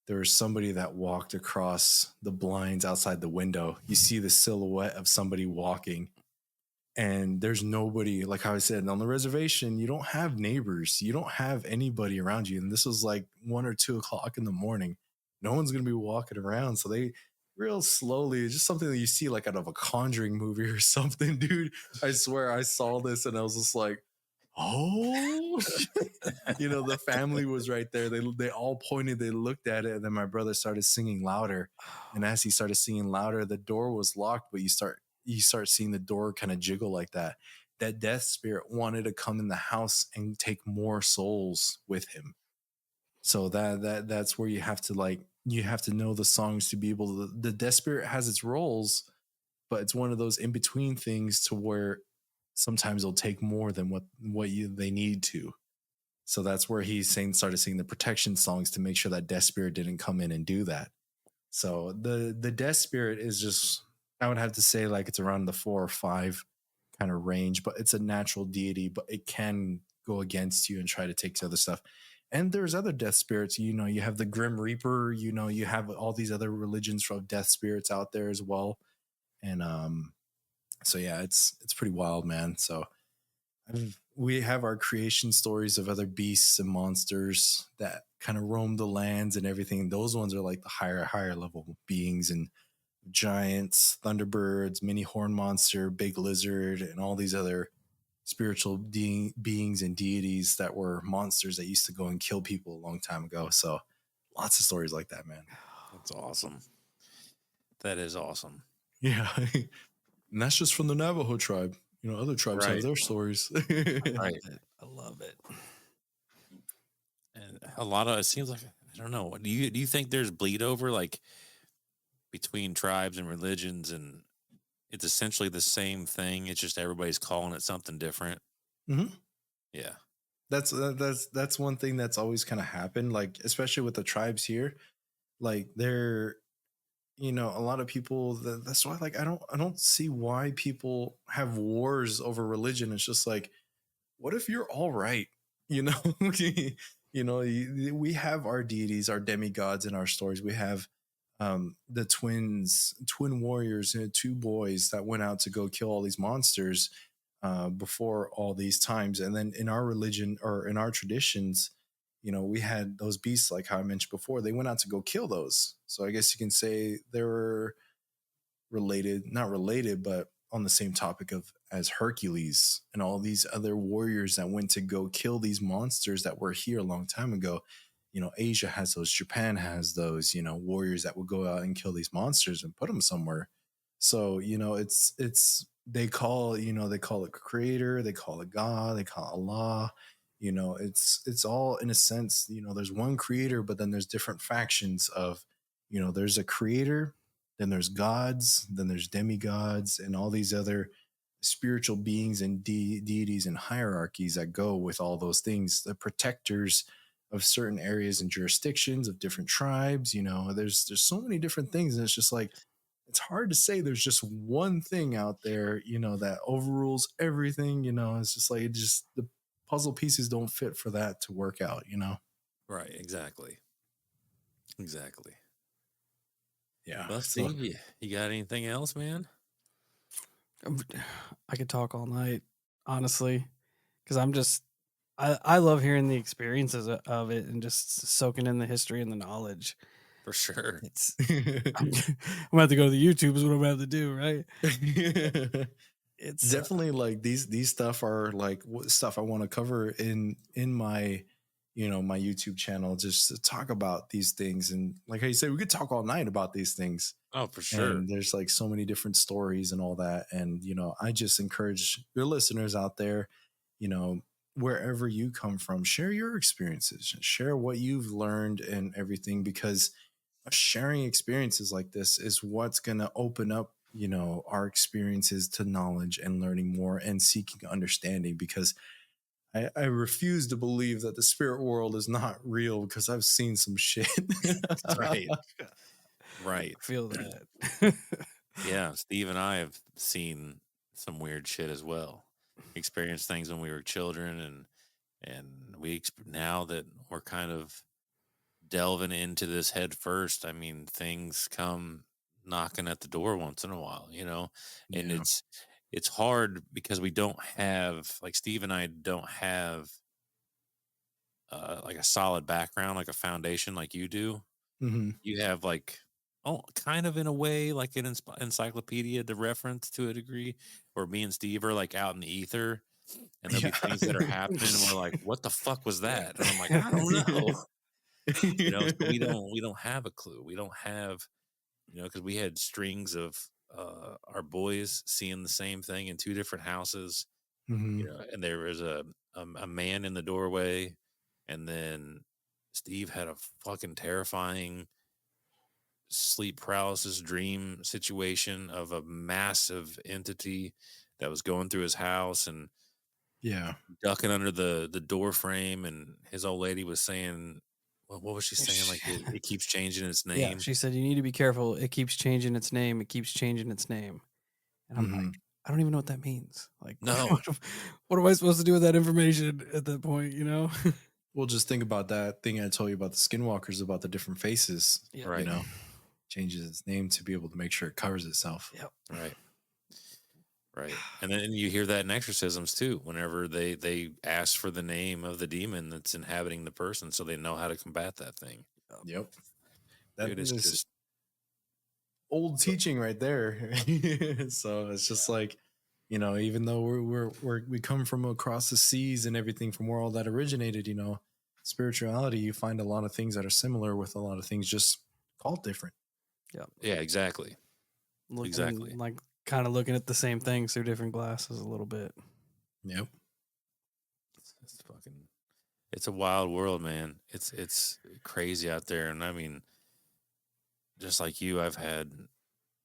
there was somebody that walked across the blinds outside the window. You see the silhouette of somebody walking. And there's nobody, like how I said, on the reservation, you don't have neighbors. You don't have anybody around you. And this was like 1 or 2 o'clock in the morning. No one's going to be walking around. So they real slowly, it's just something that you see like out of a Conjuring movie or something, dude. I swear I saw this and I was just like, oh, the family was right there. They all pointed, they looked at it. And then my brother started singing louder. And as he started singing louder, the door was locked, but you start seeing the door kind of jiggle like that. That death spirit wanted to come in the house and take more souls with him. So that's where you have to know the songs to be able to. The death spirit has its roles, but it's one of those in between things to where sometimes it'll take more than what they need to. So that's where he started singing the protection songs to make sure that death spirit didn't come in and do that. So the death spirit is just, I would have to say, like, it's around the 4 or 5 kind of range, but it's a natural deity, but it can go against you and try to take other stuff. And there's other death spirits, you have the Grim Reaper, you have all these other religions from death spirits out there as well. And so yeah, it's pretty wild, man. So we have our creation stories of other beasts and monsters that kind of roam the lands and everything. Those ones are like the higher level beings, and giants, thunderbirds, mini horn monster, big lizard, and all these other spiritual beings and deities that were monsters that used to go and kill people a long time ago. So lots of stories like that, man. That's awesome. That is awesome. Yeah. And that's just from the Navajo tribe. Other tribes have their stories. Right. I love it. And a lot of, it seems like, I don't know. Do you think there's bleed over, like, between tribes and religions, and it's essentially the same thing? It's just everybody's calling it something different. Mm-hmm. Yeah. That's one thing that's always kind of happened, like, especially with the tribes here. Like, they're, a lot of people, that's why, like, I don't see why people have wars over religion. It's just like, what if you're all right? We have our deities, our demigods in our stories. We have the twin warriors, 2 boys that went out to go kill all these monsters before all these times. And then in our religion, or in our traditions, we had those beasts, like how I mentioned before. They went out to go kill those. So I guess you can say they were not related, but on the same topic of as Hercules and all these other warriors that went to go kill these monsters that were here a long time ago. Asia has those, Japan has those, warriors that would go out and kill these monsters and put them somewhere. So, it's they call it creator, they call it God, they call it Allah. It's all in a sense, there's one creator, but then there's different factions of, there's a creator, then there's gods, then there's demigods, and all these other spiritual beings and deities and hierarchies that go with all those things. The protectors of certain areas and jurisdictions of different tribes. There's so many different things, and it's just like it's hard to say there's just one thing out there, that overrules everything. It's just like the puzzle pieces don't fit for that to work out. Right. Exactly. Yeah. Well, So, Steve, you got anything else, man? I could talk all night, honestly, because I love hearing the experiences of it and just soaking in the history and the knowledge. For sure. I'm gonna have to go to the YouTube is what I'm gonna have to do, right? It's definitely like these stuff are like stuff I want to cover in my my YouTube channel, just to talk about these things. And like how you said, we could talk all night about these things. Oh, for sure. And there's like so many different stories and all that. And I just encourage your listeners out there, wherever you come from, share your experiences, share what you've learned and everything, because sharing experiences like this is what's going to open up our experiences to knowledge and learning more and seeking understanding, because I refuse to believe that the spirit world is not real, because I've seen some shit. Right. I feel that. Yeah, Steve and I have seen some weird shit as well. Experienced things when we were children, and now that we're kind of delving into this head first, I mean, things come knocking at the door once in a while, and Yeah. it's hard because we don't have, like, Steve and I don't have like a solid background, like a foundation like you do. Mm-hmm. You have like, oh, kind of in a way like an encyclopedia to reference to a degree, where me and Steve are like out in the ether, and there'll be things that are happening and we're like, what the fuck was that? And I'm like, I don't know. So we don't have a clue. We don't have, because we had strings of our boys seeing the same thing in two different houses. Mm-hmm. And there was a man in the doorway, and then Steve had a fucking terrifying sleep paralysis dream situation of a massive entity that was going through his house and Yeah. ducking under the door frame, and his old lady was saying, well, what was she saying? Like, it keeps changing its name. Yeah, she said you need to be careful. It keeps changing its name. It keeps changing its name. And I'm like, I don't even know what that means. Like, no. what am I supposed to do with that information at that point? Well, just think about that thing I told you about the skinwalkers, about the different faces. Yeah. Right. Changes its name to be able to make sure it covers itself. Yep. Right. And then you hear that in exorcisms too, whenever they ask for the name of the demon that's inhabiting the person, so they know how to combat that thing. Yep. That Dude, it's just old teaching right there. So it's just like, even though we come from across the seas and everything from where all that originated, spirituality, you find a lot of things that are similar with a lot of things just called different. Yeah, exactly. Exactly. Like kind of looking at the same things through different glasses a little bit. Yep. It's a wild world, man. It's crazy out there. And I mean, just like you, I've had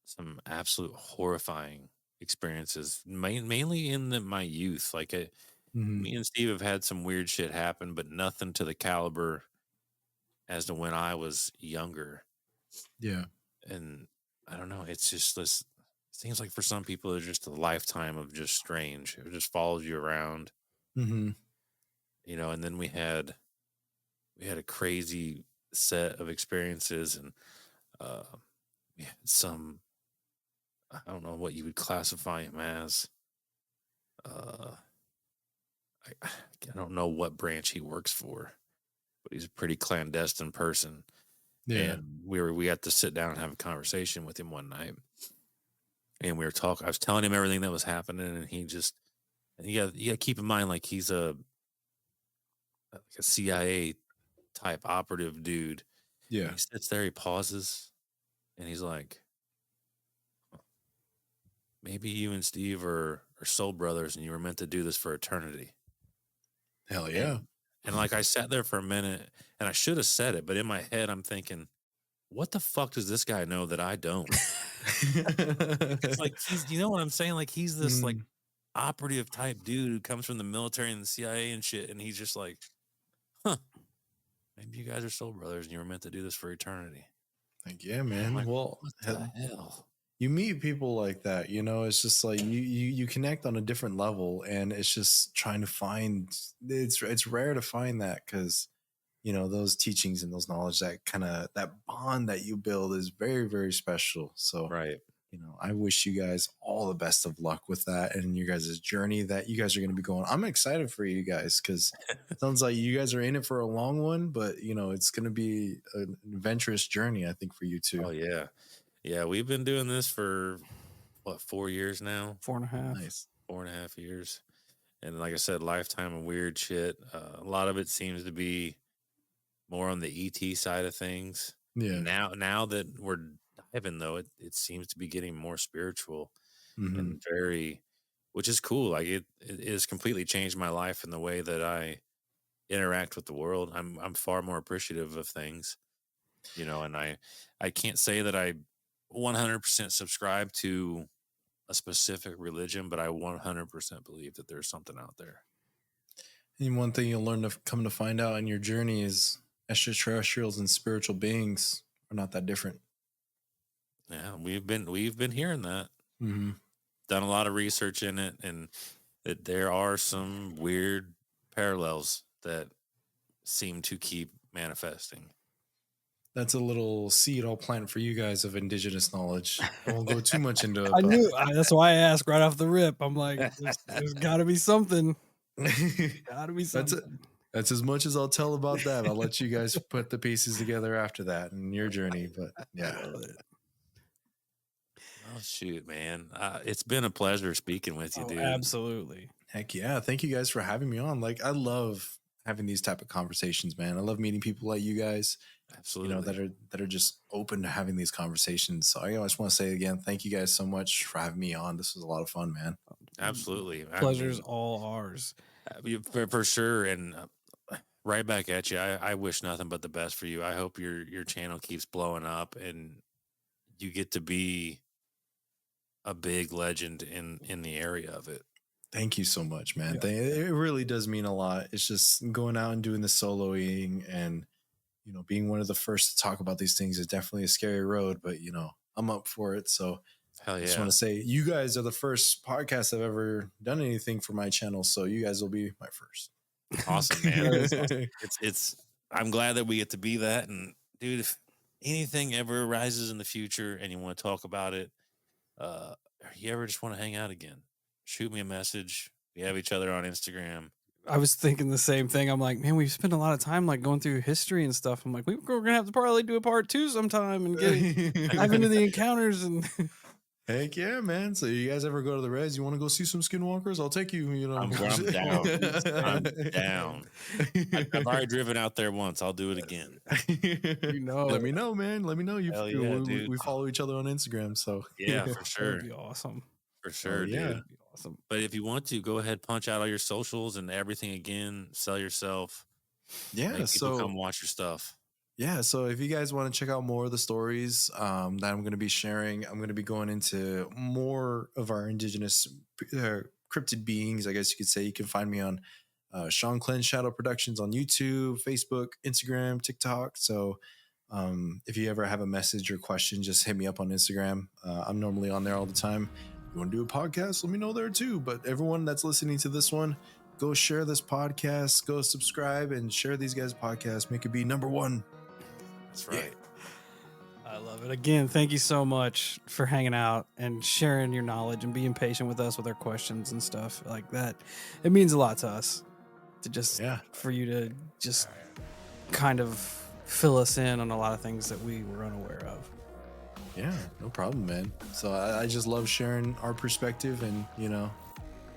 some absolute horrifying experiences, mainly in my youth. Like, me and Steve have had some weird shit happen, but nothing to the caliber as to when I was younger. Yeah. And I don't know. It's just this. Seems like for some people, it's just a lifetime of just strange. It just follows you around. Mm-hmm. And then we had a crazy set of experiences, and we had some. I don't know what you would classify him as. I don't know what branch he works for, but he's a pretty clandestine person. Yeah. And we had to sit down and have a conversation with him one night. and we were talking. I was telling him everything that was happening, and he just, and you got to keep in mind, like he's a CIA type operative dude. Yeah. And he sits there, he pauses, and he's like, maybe you and Steve are soul brothers, and you were meant to do this for eternity. Hell yeah. And like I sat there for a minute, and I should have said it, but in my head, I'm thinking, what the fuck does this guy know that I don't? It's like you know what I'm saying? Like he's this like operative type dude who comes from the military and the CIA and shit, and he's just like, huh, maybe you guys are soul brothers and you were meant to do this for eternity. Like, yeah, man. Like, well, what the hell? You meet people like that, you know, it's just like you connect on a different level, and it's just trying to find, it's rare to find that, because you know those teachings and those knowledge, that kind of that bond that you build is very, very special. So Right. you know, I wish you guys all the best of luck with that and your guys' journey that you guys are going to be going. I'm excited for you guys, because it sounds like you guys are in it for a long one, but you know, it's going to be an adventurous journey, I think, for you too. Oh yeah. Yeah, we've been doing this for what, 4 years now? 4.5. Nice. 4.5 years. And like I said, lifetime of weird shit. A lot of it seems to be more on the ET side of things. Yeah. Now that we're diving, though, it seems to be getting more spiritual and which is cool. Like it has completely changed my life in the way that I interact with the world. I'm far more appreciative of things, you know, and I can't say that I 100% subscribe to a specific religion, but I 100% believe that there's something out there. And one thing you'll learn to come to find out in your journey is extraterrestrials and spiritual beings are not that different. Yeah, we've been hearing that. Mm-hmm. Done a lot of research in it, and that there are some weird parallels that seem to keep manifesting. That's a little seed I'll plant for you guys of indigenous knowledge. I won't go too much into it. I knew that's why I asked right off the rip. I'm like, there's got to be something. Got to be something. That's as much as I'll tell about that. I'll let you guys put the pieces together after that in your journey. But yeah. Oh shoot, man! It's been a pleasure speaking with you, dude. Absolutely. Heck yeah! Thank you guys for having me on. Like, I love having these type of conversations, man. I love meeting people like you guys. Absolutely. You know, that are just open to having these conversations. So I just want to say again, thank you guys so much for having me on. This was a lot of fun, man. Absolutely. Pleasure's all ours. For sure. And right back at you. I wish nothing but the best for you. I hope your channel keeps blowing up and you get to be a big legend in the area of it. Thank you so much, man. Yeah. It really does mean a lot. It's just going out and doing the soloing, and you know, being one of the first to talk about these things is definitely a scary road, but you know, I'm up for it. So hell yeah. I just want to say you guys are the first podcast I've ever done anything for my channel. So you guys will be my first. Awesome, man. It's I'm glad that we get to be that. And dude, if anything ever arises in the future and you want to talk about it, or you ever just want to hang out again, shoot me a message. We have each other on Instagram. I was thinking the same thing. I'm like, man, we've spent a lot of time like going through history and stuff. I'm like, we're gonna have to probably do a part 2 sometime and dive into the encounters. And heck yeah, man. So you guys ever go to the res? You want to go see some skinwalkers? I'll take you. You know, I'm down. I'm down. I've already driven out there once. I'll do it again. You know, let me know, man. Let me know. Hell yeah, dude. We follow each other on Instagram, so yeah, for sure. That'd be awesome. For sure, yeah. dude. That'd be awesome. But if you want to, go ahead, punch out all your socials and everything again. Sell yourself. Yeah, Make people come watch your stuff. Yeah, so if you guys want to check out more of the stories that I'm going to be sharing, I'm going to be going into more of our indigenous cryptid beings, I guess you could say. You can find me on Shanclen Shadow Productions on YouTube, Facebook, Instagram, TikTok. So if you ever have a message or question, just hit me up on Instagram. I'm normally on there all the time. If you want to do a podcast, let me know there too. But everyone that's listening to this one, go share this podcast, go subscribe and share these guys' podcasts. Make it be number 1. That's right. Yeah. I love it. Again, thank you so much for hanging out and sharing your knowledge and being patient with us with our questions and stuff like that. It means a lot to us to just for you to just kind of fill us in on a lot of things that we were unaware of. Yeah, no problem, man. So I just love sharing our perspective, and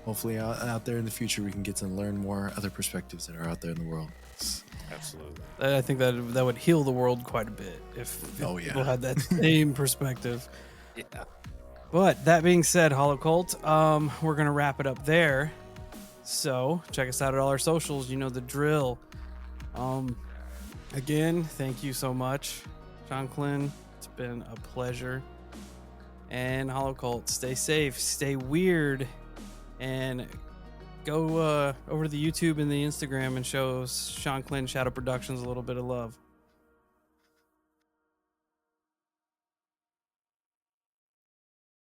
hopefully out there in the future we can get to learn more other perspectives that are out there in the world. Absolutely. I think that would heal the world quite a bit if people had that same perspective. Yeah. But that being said, Holocult, we're gonna wrap it up there. So check us out at all our socials. You know the drill. Again, thank you so much, Shanclen. It's been a pleasure. And Holocult, stay safe, stay weird, and go over to the YouTube and the Instagram and show Shanclen Shadow Productions a little bit of love.